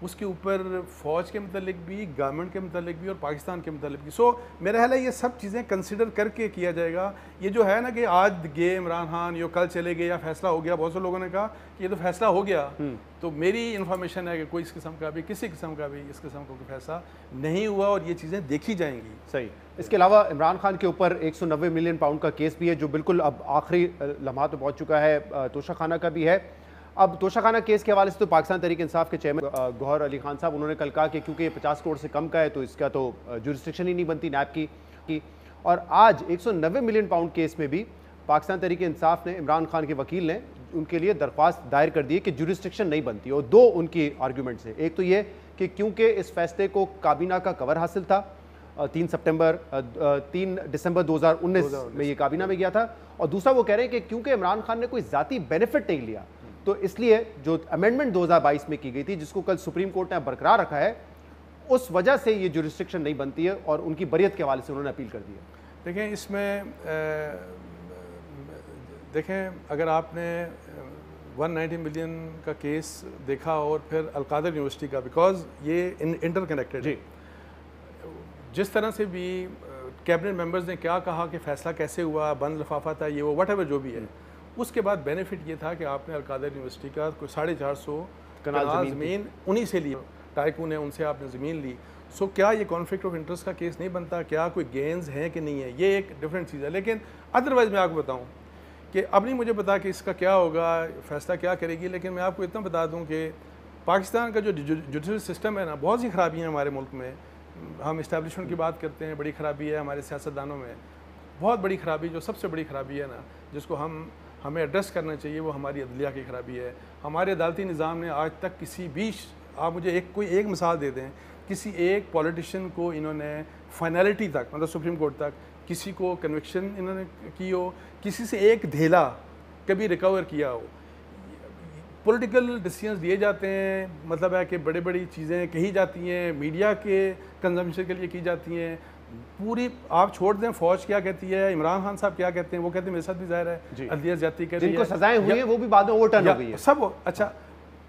उसके ऊपर फ़ौज के मतलब भी, गवर्नमेंट के मतलब भी और पाकिस्तान के मतलब भी। सो मेरा ख्याल है ये सब चीज़ें कंसिडर करके किया जाएगा। ये जो है ना कि आज गए इमरान खान, यो कल चले गए या फैसला हो गया, बहुत से लोगों ने कहा कि ये तो फैसला हो गया, तो मेरी इन्फॉर्मेशन है कि कोई इस किस्म का भी, किसी किस्म का भी इस किस्म का फैसला नहीं हुआ और ये चीज़ें देखी जाएंगी।
सही। इसके अलावा इमरान खान के ऊपर 190 मिलियन पाउंड का केस भी है जो बिल्कुल अब आखिरी लम्हात में पहुँच चुका है, तोशाखाना का भी है। अब तोशाखाना केस के हवाले से तो पाकिस्तान तहरीक इंसाफ के चेयरमैन गौहर अली खान साहब, उन्होंने कल कहा कि क्योंकि ये 50 करोड़ से कम का है तो इसका तो जुरिस्डिक्शन ही नहीं बनती नैब की। और आज 190 मिलियन पाउंड केस में भी पाकिस्तान तहरीक इंसाफ ने, इमरान खान के वकील ने उनके लिए दरख्वास्त दायर कर दी है कि जुरिस्डिक्शन नहीं बनती। और दो उनकी आर्ग्यूमेंट्स हैं। एक तो ये कि क्योंकि इस फैसले को काबीना का कवर हासिल था, 3 दिसंबर 2019 में ये काबीना में गया था, और दूसरा वो कह रहे हैं कि क्योंकि इमरान खान ने कोई ज़ाती बेनिफिट नहीं लिया तो इसलिए जो अमेंडमेंट 2022 में की गई थी, जिसको कल सुप्रीम कोर्ट ने बरकरार रखा है, उस वजह से ये जुरिस्डिक्शन नहीं बनती है और उनकी बरियत के हवाले से उन्होंने अपील कर दी है।
देखें इसमें देखें अगर आपने 190 मिलियन का केस देखा और फिर अलकादर यूनिवर्सिटी का, बिकॉज ये इंटरकनेक्टेड है, जिस तरह से भी कैबिनेट मेंबर्स ने क्या कहा कि फ़ैसला कैसे हुआ, बंद लिफाफा था, ये वो व्हाटएवर जो भी है, उसके बाद बेनिफिट ये था कि आपने अलकादर यूनिवर्सिटी का कोई 450 कनाल ज़मीन उन्हीं से ली, टाइकून है, उनसे आपने ज़मीन ली। सो क्या ये कॉन्फ्लिक्ट ऑफ इंटरेस्ट का केस नहीं बनता? क्या कोई गेंस हैं कि नहीं है? ये एक डिफरेंट चीज़ है। लेकिन अदरवाइज़ मैं आपको बताऊँ कि अब नहीं मुझे पता कि इसका क्या होगा, फ़ैसला क्या करेगी, लेकिन मैं आपको इतना बता दूँ कि पाकिस्तान का जो जुडिशल सिस्टम है ना, बहुत सी खराबी हैं हमारे मुल्क में। हम इस्टेब्लिशमेंट की बात करते हैं, बड़ी ख़राबी है हमारे सियासतदानों में, बहुत बड़ी ख़राबी, जो सबसे बड़ी ख़राबी है ना, जिसको हमें एड्रेस करना चाहिए, वो हमारी अदलिया की खराबी है। हमारे अदालती निज़ाम ने आज तक किसी भी, आप मुझे कोई एक मिसाल दे दें, किसी एक पॉलिटिशियन को इन्होंने फाइनलिटी तक, मतलब सुप्रीम कोर्ट तक, किसी को कन्विक्शन इन्होंने की हो, किसी से एक धेला कभी रिकवर किया हो। पॉलिटिकल डिसीजंस दिए जाते हैं, मतलब है कि बड़ी बड़ी चीज़ें कही जाती हैं, मीडिया के कंजम्पशन के लिए की जाती हैं। पूरी आप छोड़ दें फ़ौज क्या कहती है, इमरान खान साहब क्या कहते हैं, वो कहते हैं मेरे साथ भी ज़ाहिर है अदलिया ज़्यादती कर रही है,
जिनको सजाएं हुई हैं वो भी बाद में ओवरटर्न हो गई है
सब। अच्छा,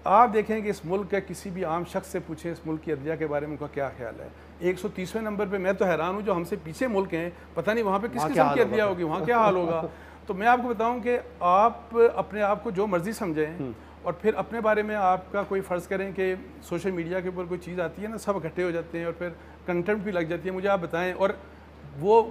आप देखें कि इस मुल्क के किसी भी आम शख्स से पूछें इस मुल्क की अदलिया के बारे में उनका क्या ख्याल है। 130वें नंबर पे मैं तो हैरान हूँ, जो हमसे पीछे मुल्क हैं, पता नहीं वहाँ पे किस किस्म की अदलिया होगी, वहाँ क्या हाल होगा। तो मैं आपको बताऊँ कि आप अपने आप को जो मर्जी समझें और फिर अपने बारे में आपका कोई फ़र्ज़ करें कि सोशल मीडिया के ऊपर कोई चीज़ आती है ना, सब इकट्ठे हो जाते हैं और फिर कंटेंट भी लग जाती है। मुझे आप बताएं, और वो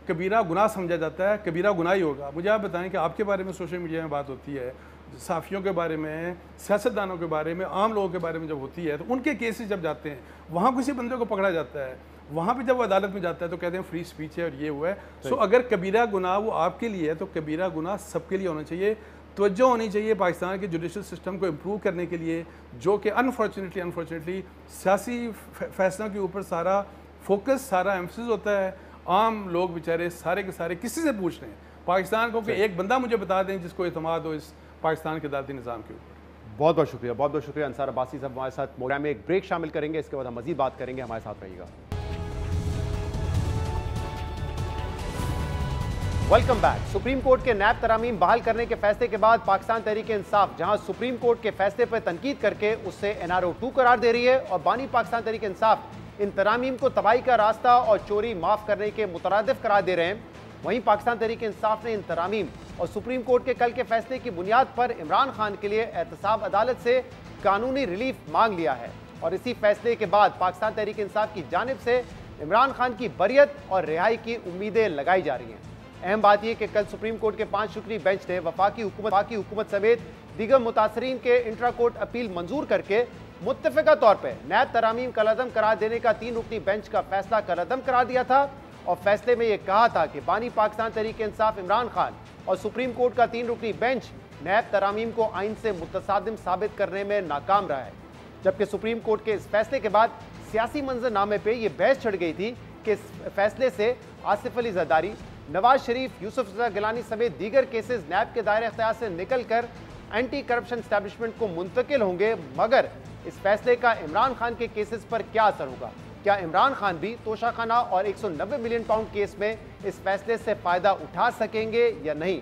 कबीरा गुनाह समझा जाता है, कबीरा गुनाह ही होगा। मुझे आप बताएं कि आपके बारे में सोशल मीडिया में बात होती है, सहाफ़ियों के बारे में, सियासतदानों के बारे में, आम लोगों के बारे में जब होती है, तो उनके केसेस जब जाते हैं, वहाँ किसी बंदे को पकड़ा जाता है, वहाँ पे जब वो अदालत में जाता है तो कहते हैं फ्री स्पीच है और ये हुआ है। सो अगर कबीरा गुनाह वो आपके लिए है तो कबीरा गुनाह सबके लिए होना चाहिए। तवज्जो होनी चाहिए पाकिस्तान के जुडिशल सिस्टम को इम्प्रूव करने के लिए, जो कि अनफॉर्चुनेटली सियासी फैसलों के ऊपर सारा फोकस, सारा एम्फसिस होता है। आम लोग बेचारे सारे के सारे किसी से पूछ रहे हैं पाकिस्तान को कि एक बंदा मुझे बता दें जिसको एतमाद हो इस पाकिस्तान के अदालती निज़ाम के ऊपर।
बहुत बहुत शुक्रिया, बहुत बहुत शुक्रिया अंसार अब्बासी साहब हमारे साथ प्रोग्राम में। एक ब्रेक शामिल करेंगे, इसके बाद हम मज़ीद बात करेंगे, हमारे साथ रहिएगा। Welcome back. सुप्रीम कोर्ट के नैब तरामीम बहाल करने के फैसले के बाद पाकिस्तान तहरीक इंसाफ जहां सुप्रीम कोर्ट के फैसले पर तनकीद करके उसे NRO 2 करार दे रही है और बानी पाकिस्तान तहरीक इंसाफ इन तरामीम को तबाही का रास्ता और चोरी माफ करने के मुतरादिफ करार दे रहे हैं, वहीं पाकिस्तान तहरीक इंसाफ ने इन तरामीम और सुप्रीम कोर्ट के कल के फैसले की बुनियाद पर इमरान खान के लिए एहतसाब अदालत से कानूनी रिलीफ मांग लिया है। और इसी फैसले के बाद पाकिस्तान तहरीक इंसाफ की जानिब से इमरान खान की बरियत और रिहाई की उम्मीदें लगाई जा रही हैं। अहम बात यह कि कल सुप्रीम कोर्ट के 5 रुकनी बेंच ने वफाकी हुकूमत समेत दीगर मुतासरीन के इंट्रा कोर्ट अपील मंजूर करके मुत्तफिका तौर पर नैब तरामीम कलअदम करार देने का 3 रुकनी बेंच का फैसला कलअदम करार दिया था और फैसले में यह कहा था कि बानी पाकिस्तान तहरीक इंसाफ इमरान खान और सुप्रीम कोर्ट का 3 रुकनी बेंच नैब तरामीम को आइन से मुतसादिम साबित करने में नाकाम रहा है। जबकि सुप्रीम कोर्ट के इस फैसले के बाद सियासी मंजरनामे पे ये बहस छिड़ गई थी कि इस फैसले से आसिफ अली जरदारी, नवाज शरीफ, यूसुफ रज़ा गिलानी समेत दीगर केसेस नैब के दायरे इख्तियार से निकलकर एंटी करप्शन एस्टैब्लिशमेंट को मुंतकिल होंगे। मगर इस फैसले का इमरान खान के केसेस पर क्या असर होगा? क्या इमरान खान भी तोशाखाना और 190 मिलियन पाउंड केस में इस फैसले से फायदा उठा सकेंगे या नहीं?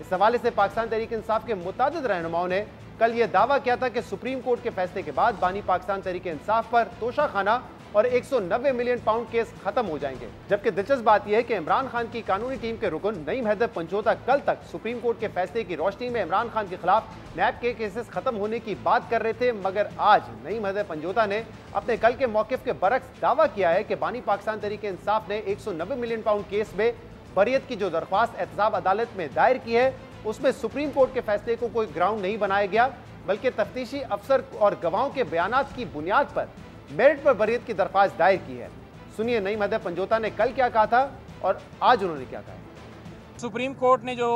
इस हवाले से पाकिस्तान तहरीक इंसाफ के मुतादिद रहनुमाओं ने कल यह दावा किया था कि सुप्रीम कोर्ट के फैसले के बाद बानी पाकिस्तान तहरीक इंसाफ पर तोशाखाना और 190 मिलियन पाउंड केस खत्म हो जाएंगे। जबकि दिलचस्प बात यह है कि इमरान खान की कानूनी टीम के रुकन नईम हैदर पंजोता कल तक सुप्रीम कोर्ट के फैसले की रोशनी में इमरान खान के खिलाफ नैब के केसेस खत्म होने की बात कर रहे थे, मगर आज नईम हैदर पंजोता ने अपने कल के मौकिफ के बरक्स दावा किया है कि बानी पाकिस्तान तहरीक इंसाफ ने 190 मिलियन पाउंड केस में बरियत की जो दरख्वास्त एहतसाब अदालत में दायर की है उसमें सुप्रीम कोर्ट के फैसले को कोई ग्राउंड नहीं बनाया गया, बल्कि तफ्तीशी अफसर और गवाहों के बयानात की बुनियाद पर मेरिट पर बरियत की दरख्वास्त दायर की है। सुनिए नईम हैदर पंजोता ने कल क्या कहा था और आज उन्होंने क्या कहा।
सुप्रीम कोर्ट ने जो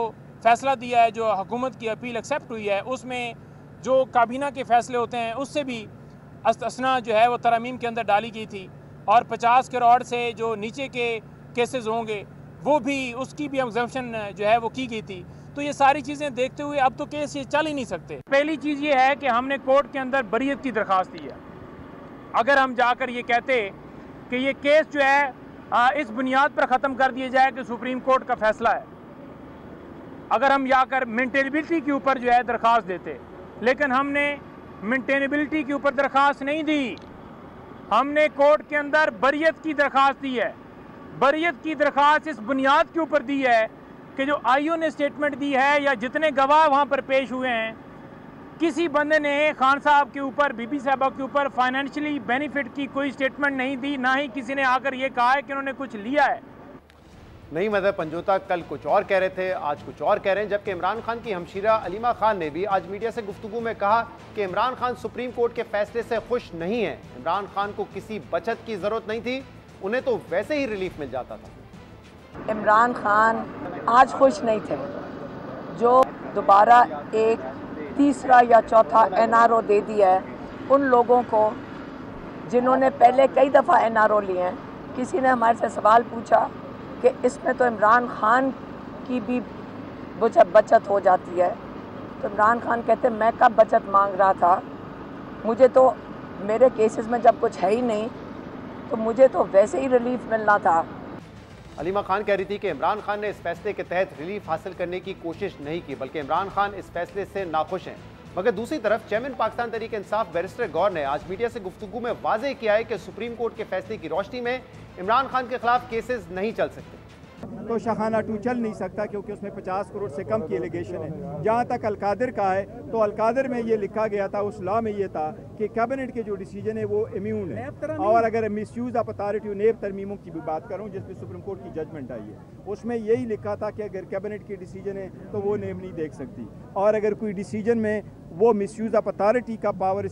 फैसला दिया है, जो हुकूमत की अपील एक्सेप्ट हुई है, उसमें जो काबीना के फैसले होते हैं उससे भी असना जो है वो तरमीम के अंदर डाली गई थी और 50 करोड़ से जो नीचे के केसेस होंगे वो भी उसकी भी एग्जम्पशन जो है वो की गई थी। तो ये सारी चीज़ें देखते हुए अब तो केस ये चल ही नहीं सकते। पहली चीज़ ये है कि हमने कोर्ट के अंदर बरियत की दरख्वास्त दी है। अगर हम जाकर ये कहते कि ये केस जो है इस बुनियाद पर ख़त्म कर दिया जाए कि सुप्रीम कोर्ट का फैसला है, अगर हम जाकर मेंटेनेबिलिटी के ऊपर जो है दरख्वास्त देते, लेकिन हमने मेंटेनेबिलिटी के ऊपर दरख्वास्त नहीं दी, हमने कोर्ट के अंदर बरियत की दरख्वास्त दी है। बरियत की दरख्वास्त इस बुनियाद के ऊपर दी है कि जो आईओ ने स्टेटमेंट दी है या जितने गवाह वहाँ पर पेश हुए हैं, किसी बंदे ने खान साहब के ऊपर, बीबी साहबा के ऊपर फाइनेंशियली बेनिफिट की कोई स्टेटमेंट नहीं दी, ना ही किसी ने आकर ये कहा है कि उन्होंने कुछ लिया है।
नईम हैदर पंजोता कल कुछ और कह रहे थे, आज कुछ और कह रहे हैं। जबकि इमरान खान की हमशीरा अलीमा खान ने भी आज मीडिया से गुफ्तगू में कहा कि इमरान खान सुप्रीम कोर्ट के फैसले से खुश नहीं है। इमरान खान को किसी बचत की जरूरत नहीं थी, उन्हें तो वैसे ही रिलीफ मिल जाता था।
इमरान खान आज खुश नहीं थे। जो दोबारा एक तीसरा या चौथा एनआरओ दे दिया है उन लोगों को जिन्होंने पहले कई दफ़ा एनआरओ लिए हैं। किसी ने हमारे से सवाल पूछा कि इसमें तो इमरान खान की भी बचत हो जाती है, तो इमरान खान कहते मैं कब बचत मांग रहा था, मुझे तो मेरे केसेस में जब कुछ है ही नहीं तो मुझे तो वैसे ही रिलीफ मिलना था।
अलीमा खान कह रही थी कि इमरान खान ने इस फैसले के तहत रिलीफ हासिल करने की कोशिश नहीं की, बल्कि इमरान खान इस फैसले से नाखुश हैं। मगर दूसरी तरफ चेयरमैन पाकिस्तान तहरीक इंसाफ बैरिस्टर गौर ने आज मीडिया से गुफ्तगू में वाज़ेह किया है कि सुप्रीम कोर्ट के फैसले की रोशनी में इमरान खान के खिलाफ केसेस नहीं चल सकते।
तो शाखाना 2 चल नहीं सकता क्योंकि उसमें 50 करोड़ से कम की एलिगेशन है। जहाँ तक अलकादिर का है तो अलकादिर में ये लिखा गया था, उस लॉ में ये था कि कैबिनेट के जो डिसीजन है वो इम्यून है। और अगर मिसयूज ऑफ अथॉरिटी नेब तरमीमों की भी बात करूँ जिसमें सुप्रीम कोर्ट की जजमेंट आई है, उसमें यही लिखा था कि अगर कैबिनेट की डिसीजन है तो वो नेब नहीं देख सकती, और अगर कोई डिसीजन में वो मिसयूज ऑफ अथॉरिटी का पावर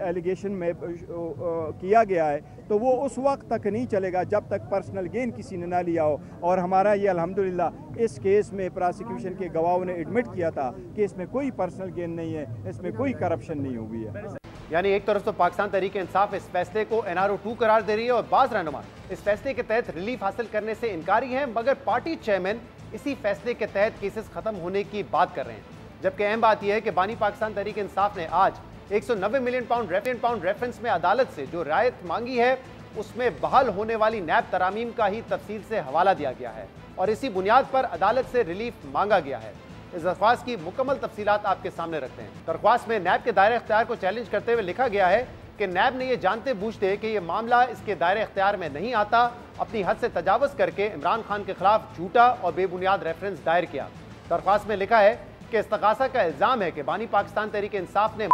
एलिगेशन में किया गया है तो वो उस वक्त तक नहीं चलेगा जब तक पर्सनल गेन किसी ने ना लिया हो। और हमारा ये अल्हम्दुलिल्लाह इस केस में प्रोसिक्यूशन के गवाहों ने एडमिट किया था कि इसमें कोई पर्सनल गेन नहीं है, इसमें कोई करप्शन नहीं हुई है।
यानी एक तरफ तो पाकिस्तान तहरीक इंसाफ इस फैसले को एनआरओ 2 करार दे रही है और बाज़ रहनुमा इस फैसले के तहत रिलीफ हासिल करने से इनकारी हैं, मगर पार्टी चेयरमैन इसी फैसले के तहत केसेस खत्म होने की बात कर रहे हैं। जबकि अहम बात यह है कि बानी पाकिस्तान तहरीक इंसाफ ने आज 190 मिलियन पाउंड रेफरेंस में अदालत से जो रायत मांगी है उसमें बहाल होने वाली नैब तरामीम का ही तफसील से हवाला दिया गया है और इसी बुनियाद पर अदालत से रिलीफ मांगा गया है। इस दरख्वास्त की मुकम्मल तफसीलात आपके सामने रखते हैं। दरख्वास्त में नैब के दायरे इख्तियार को चैलेंज करते हुए लिखा गया है कि नैब ने यह जानते बूझते कि यह मामला इसके दायरे इख्तियार में नहीं आता, अपनी हद से तजावज़ करके इमरान खान के खिलाफ झूठा और बेबुनियाद रेफरेंस दायर किया। दरख्वास्त में लिखा है कि इस्तग़ासा का इल्ज़ाम है कि बानी पाकिस्तान तहरीक इंसाफ ने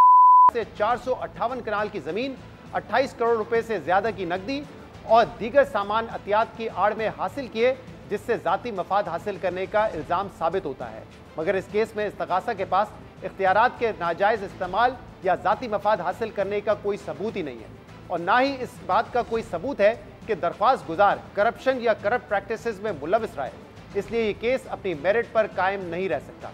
से 458 कनाल की ज़मीन 28 करोड़ रुपए से ज्यादा की नकदी और दीगर सामान अतियात की आड़ में हासिल किए, जिससे जाती मफाद हासिल करने का इल्जाम साबित होता है। मगर इस केस में इस्तगासा के पास इख्तियारात के नाजायज इस्तेमाल या जाती मफाद हासिल करने का कोई सबूत ही नहीं है, और ना ही इस बात का कोई सबूत है कि दरख्वास्त गुजार करप्शन या करप्ट प्रैक्टिसेस में मुलविस रहा है। इसलिए ये केस अपनी मेरिट पर कायम नहीं रह सकता।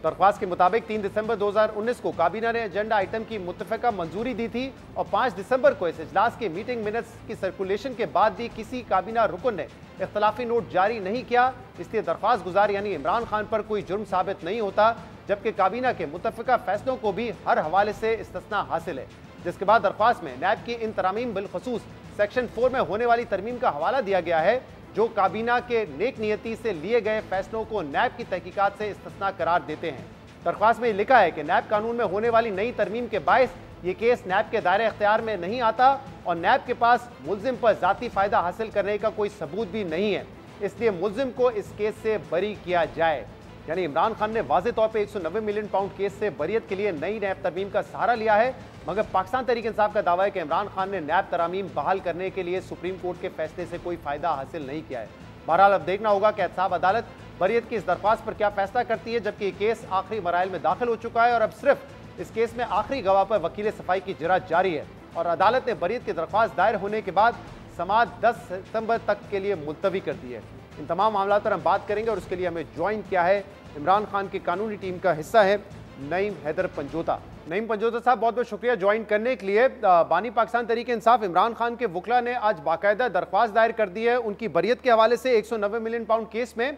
दरख्वास्त के मुताबिक 3 दिसंबर 2019 को काबीना ने एजेंडा आइटम की मुत्तफिका मंजूरी दी थी और 5 दिसंबर को इस इजलास के मीटिंग मिनट्स की सर्कुलेशन के बाद भी किसी काबीना रुकन ने इख्तलाफी नोट जारी नहीं किया। इसलिए दरख्वास्त गुजार यानी इमरान खान पर कोई जुर्म साबित नहीं होता, जबकि काबीना के मुत्तफिका फैसलों को भी हर हवाले से इस्तिस्ना हासिल है। जिसके बाद दरख्वास्त में नैब की इन तरामीम बिलखसूस सेक्शन 4 में होने वाली तरमीम का हवाला दिया गया है, जो काबीना के नेक नियति से लिए गए फैसलों को नैब की तहकीकात से इस्तिस्ना करार देते हैं। दरख्वास्त में लिखा है कि नैब कानून में होने वाली नई तरमीम के बायस ये केस नैब के दायरे इख्तियार में नहीं आता और नैब के पास मुल्जिम पर जाती फायदा हासिल करने का कोई सबूत भी नहीं है, इसलिए मुल्जिम को इस केस से बरी किया जाए। यानी इमरान खान ने वाज़े तौर पर 190 मिलियन पाउंड केस से बरियत के लिए नई नैब तरमीम का सहारा लिया है, मगर पाकिस्तान तहरीक इंसाफ का दावा है कि इमरान खान ने नैब तरामीम बहाल करने के लिए सुप्रीम कोर्ट के फैसले से कोई फायदा हासिल नहीं किया है। बहरहाल अब देखना होगा कि एहतसाब अदालत बरियत की इस दरख्वास्त पर क्या फैसला करती है, जबकि केस आखिरी मराइल में दाखिल हो चुका है और अब सिर्फ इस केस में आखिरी गवाह पर वकील सफाई की जरा जारी है और अदालत ने बरियत की दरख्वास्त दायर होने के बाद समाअत 10 सितंबर तक के लिए मुलतवी कर दी है। इन तमाम मामलों पर हम बात करेंगे और उसके लिए हमें ज्वाइन किया है इमरान खान की कानूनी टीम का हिस्सा है नईम हैदर पंजोता। नईम पंजोता साहब, बहुत बहुत शुक्रिया ज्वाइन करने के लिए। बानी पाकिस्तान तहरीक इंसाफ इमरान खान के वकला ने आज बाकायदा दरख्वास्त दायर कर दी है उनकी बरियत के हवाले से 190 मिलियन पाउंड केस में,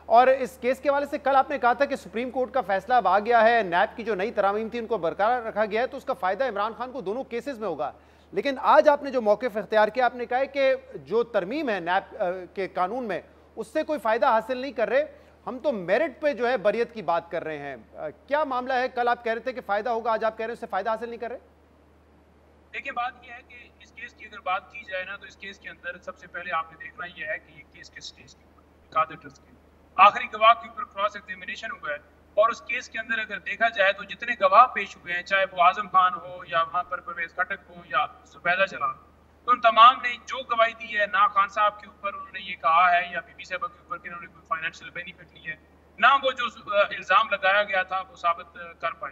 और इस केस के हवाले से कल आपने कहा था कि सुप्रीम कोर्ट का फैसला अब आ गया है, नैब की जो नई तरामीम थी उनको बरकरार रखा गया है, तो उसका फायदा इमरान खान को दोनों केसेस में होगा। लेकिन आज आपने जो मौक़िफ़ इख्तियार किया, आपने कहा है कि जो तरमीम है नैब के कानून में उससे कोई फायदा हासिल नहीं कर रहे, हम तो मेरिट पे जो है बरियत की बात कर रहे हैं। क्या मामला है? कल आप कह रहे थे कि फायदा होगा, आज आप कह रहे हैं उससे फायदा हासिल नहीं कर रहे।
देखिए, बात यह है कि इस केस की अगर बात की जाए ना, तो इस केस के अंदर सबसे पहले आपने देखना यह है कि ये केस किस स्टेज के ऊपर, कादिर ट्रस्ट के आखिरी गवाह के ऊपर क्रॉस एग्जामिनेशन हुआ है, और उस केस के अंदर अगर देखा जाए तो जितने गवाह पेश हुए हैं, चाहे वो आजम खान हो या वहाँ पर परवेज खटक हो या जुबैदा जलाल, तो उन तमाम ने जो गवाही दी है, ना खान साहब के ऊपर उन्होंने ये कहा है या बीबी साहब के ऊपर कि उन्होंने कोई फाइनेंशियल बेनिफिट ली है, ना वो जो इल्ज़ाम लगाया गया था वो साबित कर पाए।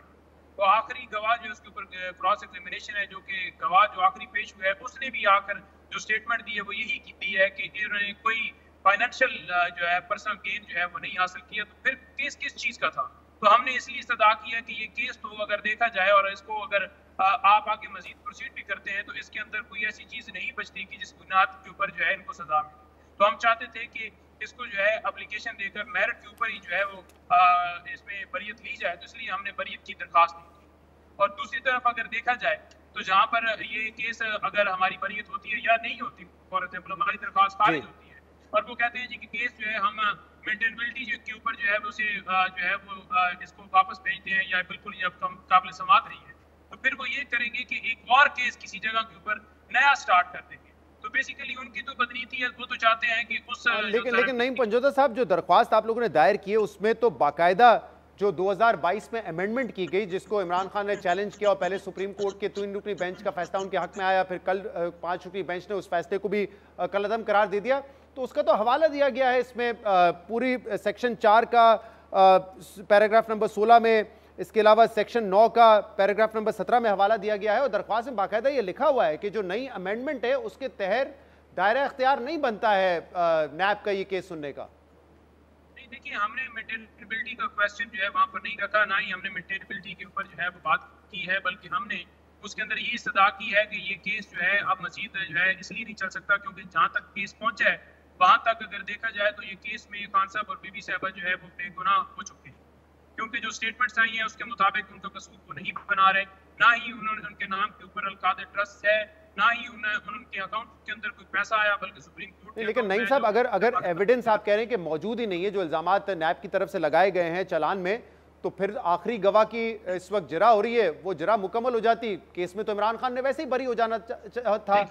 तो आखिरी गवाह जो उसके ऊपर क्रॉस एग्जामिनेशन है, जो कि गवाह जो आखिरी पेश हुआ है, उसने भी आकर जो स्टेटमेंट दी है वो यही दी है कि इन्होंने कोई फाइनेंशियल जो है पर्सनल गेन जो है वो नहीं हासिल किया। तो फिर केस किस चीज़ का था? तो हमने इसलिए इस्तदा किया कि ये केस तो अगर देखा जाए और इसको अगर आप आगे मजीद प्रोसीड भी करते हैं तो इसके अंदर कोई ऐसी चीज़ नहीं बचती कि जिस बुनियाद के ऊपर जो है इनको सजा मिले। तो हम चाहते थे कि इसको जो है एप्लीकेशन देकर मेरिट के ऊपर ही जो है वो इसमें बरियत ली जाए, तो इसलिए हमने बरियत की दरख्वास्त दी थी। और दूसरी तरफ अगर देखा जाए तो जहाँ पर ये केस अगर हमारी बरियत होती है या नहीं होती, फॉर एग्जाम्पल हमारी दरख्वास्त खारिज होती है और वो कहते हैं जी कि केस जो है हम मेंटेनेबिलिटी के ऊपर जो है उसे जो है वो इसको वापस भेजते हैं या बिल्कुल ये अब काबिल समात नहीं है, तो फिर वो ये करेंगे कि एक और केस किसी जगह के ऊपर नया स्टार्ट कर देंगे। तो बेसिकली उनकी तो बदनीति है, वो तो चाहते हैं कि उस
लेकिन नईम पंजोता साहब, जो दरख्वास्त आप लोगों ने दायर की है उसमें तो बाकायदा जो 2022 में अमेंडमेंट की गई, जिसको इमरान खान ने चैलेंज किया और पहले सुप्रीम कोर्ट के 3 रुकनी बेंच का फैसला उनके हक में आया, फिर कल 5 रुकनी बेंच ने उस फैसले को भी कलअदम करार दे दिया, तो उसका तो हवाला दिया गया है इसमें पूरी सेक्शन 4 का पैराग्राफ नंबर 16 में, इसके अलावा सेक्शन 9 का पैराग्राफ नंबर 17 में हवाला दिया गया है और दरख्वास्त में बाकायदा ये लिखा हुआ है कि जो नई अमेंडमेंट है उसके तहत दायरा इख्तियार नहीं बनता है नैब का ये केस सुनने का।
देखिए, हमने मेंटेनेबिलिटी का क्वेश्चन जो है वहाँ पर नहीं रखा, ना ही हमने मेंटेनेबिलिटी के ऊपर जो है वो बात की है, बल्कि हमने उसके अंदर ये इस्तदा की है कि ये केस जो है अब मजीद जो है इसलिए नहीं चल सकता क्योंकि जहाँ तक केस पहुँचा है वहाँ तक अगर देखा जाए तो ये केस में खान साहब और बीबी साहबा जो है वो बेगुनाह हो चुके हैं, क्योंकि जो स्टेटमेंट्स आई हैं उसके मुताबिक उनका कसूर को नहीं बना रहे, ना ही उन्होंने उनके नाम के ऊपर अलकादर ट्रस्ट है, ना ही उनके अकाउंट के अंदर कोई पैसा आया, बल्कि सुप्रीम कोर्ट।
लेकिन नईम साहब, अगर एविडेंस आप कह रहे हैं कि मौजूद ही नहीं है, जो इल्जामात नैब की तरफ से लगाए गए हैं चालान में, तो फिर आखिरी गवाह की इस वक्त जरा हो रही है, वो जरा मुकम्मल हो जाती केस में तो इमरान खान ने वैसे ही बरी हो जाना था,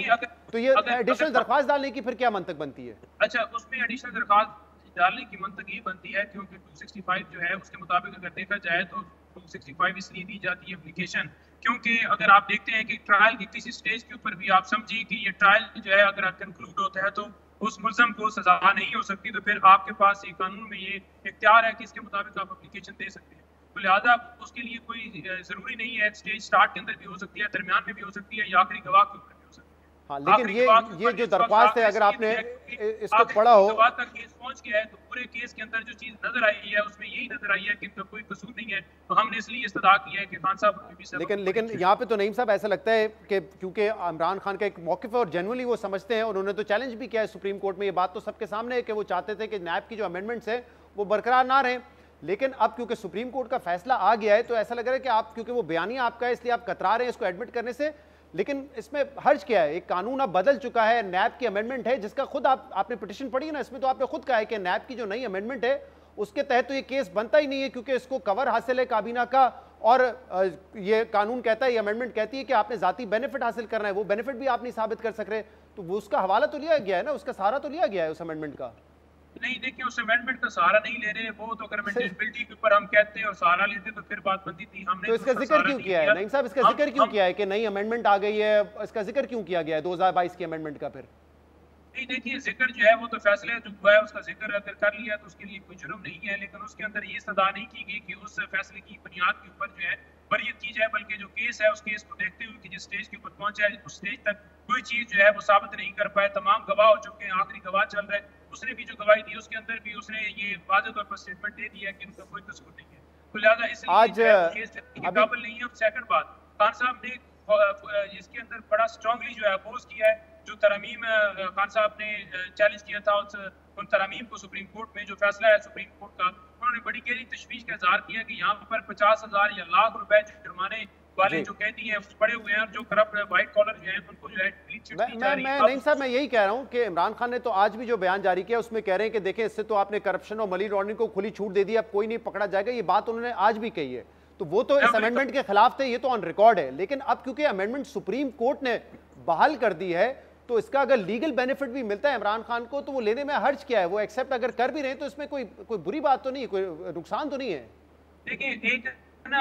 तो ये एडिशनल दरख्वास्त डालने की फिर क्या मंतक बनती है?
अच्छा, उसमें एडिशनल दरख्वास्त डालने की मंतक ये बनती है क्योंकि 265 जो है उसके मुताबिक अगर देखा जाए तो 265 इसलिए दी जाती है एप्लीकेशन क्योंकि अगर आप देखते हैं कि ट्रायल की किसी स्टेज के ऊपर भी आप समझिए कि ये ट्रायल जो है अगर कंक्लूड होता है तो उस मुल्ज़म को सजा नहीं हो सकती, तो फिर आपके पास ये कानून में ये इख्तियार है कि इसके मुताबिक आप एप्लीकेशन दे सकते हैं। तो लिहाजा उसके लिए कोई ज़रूरी नहीं है स्टेज स्टार्ट के अंदर भी हो सकती है, दरमियान में भी हो सकती है या आखिरी गवाह के ऊपर भी हो सकती है।
हाँ, लेकिन ये जो दरख्वास्त है अगर आपने इसको पढ़ा हो,
केस पहुंच गया है तो पूरे केस के अंदर जो चीज नजर आई है उसमें यही नजर आई है कि इनका कोई कसूर नहीं है, तो हमने इसलिए इस्तदा किया है कि खान साहब।
लेकिन यहाँ पे तो नईम साहब ऐसा लगता है कि क्योंकि इमरान खान का एक मौक़िफ़ है और जेन्युइनली वो समझते हैं, उन्होंने तो चैलेंज भी किया है सुप्रीम कोर्ट में, ये बात तो सबके सामने है कि वो चाहते थे कि नैब की जो अमेंडमेंट्स है वो बरकरार ना रहें, लेकिन अब क्योंकि सुप्रीम कोर्ट का फैसला आ गया है तो ऐसा लग रहा है कि आप, क्योंकि वो बयानिया आपका है इसलिए आप कतरा रहे हैं इसको एडमिट करने से, लेकिन इसमें हर्ज क्या है? एक कानून अब बदल चुका है, नैब की अमेंडमेंट है जिसका खुद आपने पिटीशन पढ़ी ना, इसमें तो आपने खुद कहा है कि नैब की जो नई अमेंडमेंट है उसके तहत तो ये केस बनता ही नहीं है क्योंकि इसको कवर हासिल है काबीना का, और ये कानून कहता है, ये अमेंडमेंट कहती है कि आपने जाती बेनिफिट हासिल करना है, वो बेनिफिट भी आप नहीं साबित कर सक रहे, तो वो उसका हवाला तो लिया गया है ना, उसका सहारा तो लिया गया है उस अमेंडमेंट का।
नहीं, देखिए उस अमेंडमेंट का सहारा नहीं ले रहे, वो तो अगर अमेंडेबिलिटी के ऊपर हम कहते हैं और सहारा लेते तो फिर बात बनती थी। हमने
तो इसका जिक्र क्यों किया है नईम साहब, इसका जिक्र क्यों किया है कि नई अमेंडमेंट आ गई है, इसका जिक्र क्यों किया गया है 2022 की अमेंडमेंट का? फिर
नहीं, देखिए जिक्र जो है वो तो फैसले जो हुआ है उसका जिक्र अगर कर लिया तो उसके लिए कोई जुर्म नहीं है, लेकिन उसके अंदर ये सदा नहीं की गई कि उस फैसले की बुनियाद के ऊपर जो है बरियत की जाए, बल्कि जो केस है उस केस को देखते हुए कि जिस स्टेज के ऊपर पहुंचा है उस स्टेज तक कोई चीज जो है वो साबित नहीं कर पाए, तमाम गवाह हो चुके हैं, आखिरी गवाह चल रहा है, उसने भी जो गवाही दी उसके अंदर भी उसने ये वाज़ेह तौर पर स्टेटमेंट दे दिया कि उनका कोई कसूर नहीं है, तो लिहाजा इसलिए केस के काबिल नहीं है। अब सेकंड बात, खान साहब ने इसके अंदर बड़ा स्ट्रांगली जो है अपोज किया है, जो तरमीम खान साहब ने चैलेंज किया था उन तरमीम को सुप्रीम कोर्ट में, जो फैसला है सुप्रीम कोर्ट का, उन्होंने बड़ी गहरी तशवीश का इजहार किया कि यहाँ पर 50,000 या लाख रुपए जुर्माने वाले जो कैदी हैं पड़े हुए हैं और जो करप्ट व्हाइट कॉलर जो हैं उनको जो है
नहीं साहब, मैं यही कह रहा हूँ कि इमरान खान ने तो आज भी जो बयान जारी किया उसमें कह रहे हैं कि देखें इससे तो आपने करप्शन और मनी लॉन्ड्रिंग को खुली छूट दे दी, अब कोई नहीं पकड़ा जाएगा, ये बात उन्होंने आज भी कही है, तो वो तो इस अमेंडमेंट के खिलाफ थे, ये तो ऑन रिकॉर्ड है, लेकिन अब क्योंकि अमेंडमेंट सुप्रीम कोर्ट ने बहाल कर दी है तो इसका अगर लीगल बेनिफिट भी मिलता है इमरान खान को तो वो लेने में हर्ज क्या है, वो एक्सेप्ट अगर कर भी रहे तो इसमें कोई बुरी बात तो नहीं है, कोई नुकसान तो नहीं है।
देखिए एक ना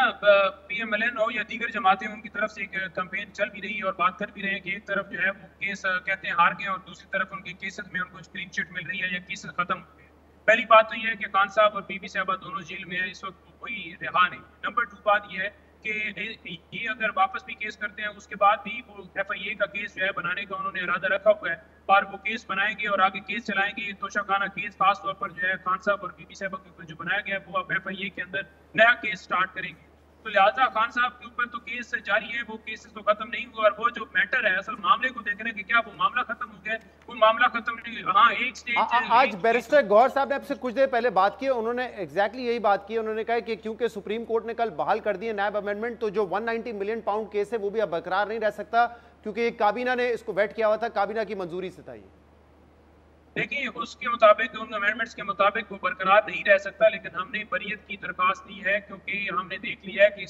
PMLN हो या दीगर जमातें उनकी तरफ से एक कैंपेन चल भी रही है और बात कर भी रहे हैं कि एक तरफ जो है वो केस कहते हैं हार गए और दूसरी तरफ उनके केसेस में उनको क्लीन चिट मिल रही है या केसेस खत्म हो गए। पहली बात तो ये है कि खान साहब और बीबी साहबा दोनों जेल में है, इस वक्त कोई रिहा नहीं। नंबर 2 बात यह है कि ये अगर वापस भी केस करते हैं उसके बाद भी वो FIA का केस जो है बनाने का उन्होंने इरादा रखा हुआ है और वो केस बनाएंगे और आगे केस चलाएंगे। तोशाखाना केस खास तौर पर जो है खान साहब और बीबी साहब के ऊपर जो बनाया गया है वो अब FIA के अंदर नया केस स्टार्ट करेंगे, तो लिहाजा खान साहब के ऊपर तो केस जारी है, वो केस तो खत्म नहीं हुआ और वो जो मैटर है असल मामले को देख रहे हैं कि क्या वो मामला खत्म हो गया, वो मामला खत्म नहीं। हाँ, एक स्टेज
आज बैरिस्टर गौहर साहब ने आपसे कुछ देर पहले बात की, उन्होंने एग्जैक्टली यही बात की, उन्होंने कहा कि क्योंकि सुप्रीम कोर्ट ने कल बहाल कर दिए नैब अमेंडमेंट तो जो 190 मिलियन पाउंड केस है वो भी अब बरकरार नहीं रह सकता क्योंकि काबीना ने इसको वेट किया हुआ था, काबीना की मंजूरी से था ये।
देखिए उसके मुताबिक उन अमेंडमेंट्स के मुताबिक वो बरकरार नहीं रह सकता, लेकिन हमने बरियत की दरख्वास्त दी है क्योंकि हमने देख लिया है कि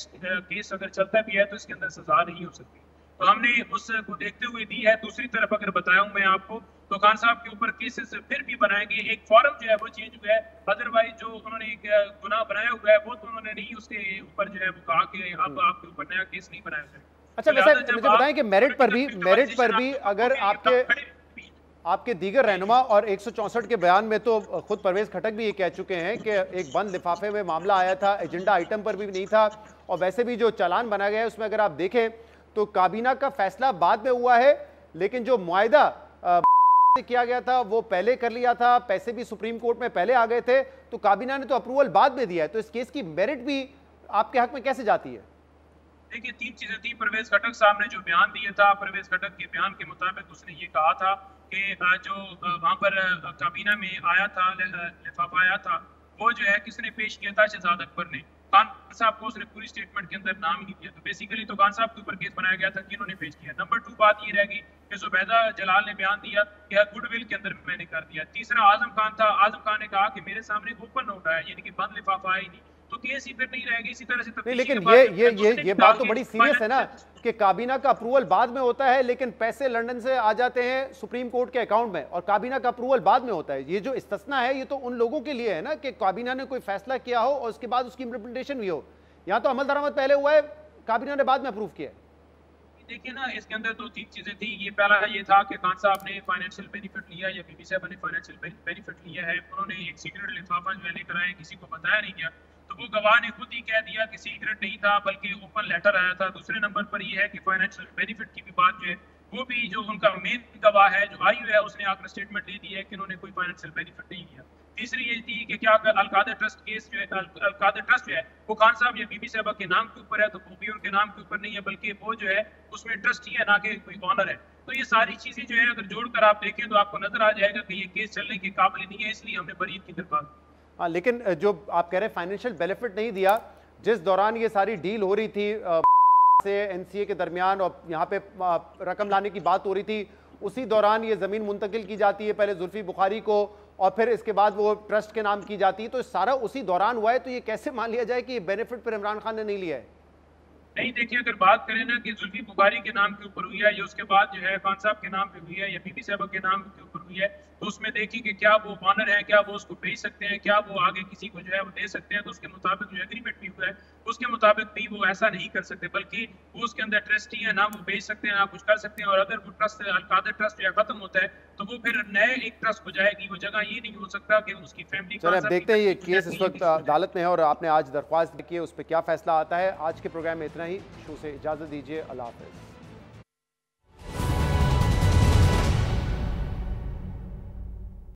केस अगर चलता भी है तो इसके अंदर सजा नहीं हो सकती, तो हमने उसको देखते हुए दी है। दूसरी तरफ अगर बताया हूँ मैं आपको तो खान साहब के ऊपर केसेस फिर भी बनाएंगे, एक फॉर्म जो है वो चेंज हुआ है, अदरवाइज जो उन्होंने एक गुनाह बनाया हुआ है वो तो उन्होंने नहीं उसके ऊपर जो है वो कहा कि अब आपके ऊपर नया केस नहीं बनाया जाए।
अच्छा वैसे मुझे बताएं कि मेरिट पर भी अगर आपके दीगर रहनुमा और 164 के बयान में तो खुद परवेज खटक भी ये कह चुके हैं कि एक बंद लिफाफे में मामला आया था, एजेंडा आइटम पर भी नहीं था, और वैसे भी जो चालान बना गया है उसमें अगर आप देखें तो काबीना का फैसला बाद में हुआ है लेकिन जो मुआहदा किया गया था वो पहले कर लिया था, पैसे भी सुप्रीम कोर्ट में पहले आ गए थे, तो काबीना ने तो अप्रूवल बाद में दिया है, तो इस केस की मेरिट भी आपके हक में कैसे जाती है?
देखिए 3 चीजें थी। परवेज खटक साहब ने जो बयान दिया था, परवेज खटक के बयान के मुताबिक उसने ये कहा था कि जो वहां पर काबीना में आया था, लिफाफा आया था, वो जो है किसने पेश किया था? शहजाद अकबर ने। खान साहब को उसने पूरी स्टेटमेंट के अंदर नाम ही नहीं दिया, तो बेसिकली तो खान साहब के ऊपर केस बनाया गया था कि इन्होंने पेश किया। नंबर 2 बात ये रहेगी कि जुबैदा जलाल ने बयान दिया कि गुडविल के अंदर मैंने कर दिया। तीसरा आजम खान था, आजम खान ने कहा कि मेरे सामने ओपन नोट आया, यानी कि बंद लिफाफा आया ही नहीं, तो केस ही फिर नहीं रहेगी। इसी तरह से
नहीं, लेकिन ये बात तो बड़ी सीरियस है ना कि काबीना का अप्रूवल बाद में होता है लेकिन पैसे लंदन से आ जाते हैं सुप्रीम कोर्ट के अकाउंट में और काबीना का अप्रूवल बाद में होता है। ये जो इस्तिस्ना है ये तो उन लोगों के लिए है ना कि काबीना ने कोई फैसला किया हो और उसके बाद उसकी इम्प्लीमेंटेशन भी हो। यहाँ तो अमल दरामद पहले हुआ है, काबीना ने बाद में अप्रूव किया है।
देखिए ना, इसके अंदर तो तीन चीजें थी। ये पहला ये था कि खान साहब ने फाइनेंशियल बेनिफिट लिया या बीबी साहब ने फाइनेंशियल बेनिफिट लिया है। उन्होंने एक सीक्रेट लिफाफा जो है लेकर आए, किसी को बताया नहीं गया, तो वो गवाह ने खुद ही कह दिया कि सीक्रेट नहीं था बल्कि ओपन लेटर आया था। दूसरे नंबर पर ये है कि फाइनेंशियल बेनिफिट की भी बात जो है वो भी जो उनका मेन गवाह है जो आई है उसने आकर स्टेटमेंट दे दी है कि उन्होंने कोई फाइनेंशियल बेनिफिट नहीं लिया। तीसरी ये थी कि क्या अगर अलकादर ट्रस्ट केस जो है, अलकादर ट्रस्ट जो है वो खान साहब या बीबी साहब के नाम के ऊपर है, तो वो भी उनके नाम के ऊपर नहीं है बल्कि वो जो है उसमें ट्रस्टी है ना कि कोई ऑनर है। तो ये सारी चीजें जो है अगर जोड़कर आप देखें तो आपको नजर आ जाएगा कि ये केस चलने के काबिल नहीं है, इसलिए हमने बरीत की दरख्वास्त।
हाँ, लेकिन जो आप कह रहे हैं फाइनेंशियल बेनिफिट नहीं दिया, जिस दौरान ये सारी डील हो रही थी से एनसीए के दरमियान और यहाँ पे रकम लाने की बात हो रही थी, उसी दौरान ये ज़मीन मुंतकिल की जाती है पहले जुल्फी बुखारी को और फिर इसके बाद वो ट्रस्ट के नाम की जाती है, तो सारा उसी दौरान हुआ है। तो ये कैसे मान लिया जाए कि ये बेनिफिट पर इमरान खान ने नहीं लिया है?
नहीं, देखिए अगर बात करें ना कि जुल्फी बुखारी के नाम के ऊपर हुई है या उसके बाद जो है खान साहब के नाम पे हुई है या बीबी साहब के नाम के ऊपर हुई है, तो उसमें देखिए कि क्या वो ऑनर है, क्या वो उसको भेज सकते हैं, क्या वो आगे किसी को जो है वो दे सकते हैं। तो उसके मुताबिक जो एग्रीमेंट भी हुआ है उसके मुताबिक भी वो ऐसा नहीं कर सकते, बल्कि वो उसके अंदर ट्रस्टी है, ना वो भेज सकते हैं ना कुछ कर सकते हैं। और अगर वो ट्रस्ट अलकादर ट्रस्ट जो है खत्म होता है तो वो फिर नए एक ट्रस्ट हो जाएगी, वो जगह ये नहीं हो सकता कि उसकी फैमिली।
चलिए अब देखते हैं ये केस इस वक्त अदालत में है और आपने आज दरख्वास्त की है, उस पर क्या फैसला आता है। आज के प्रोग्राम में इतना ही। शो से इजाजत दीजिए, अल्लाह हाफिज।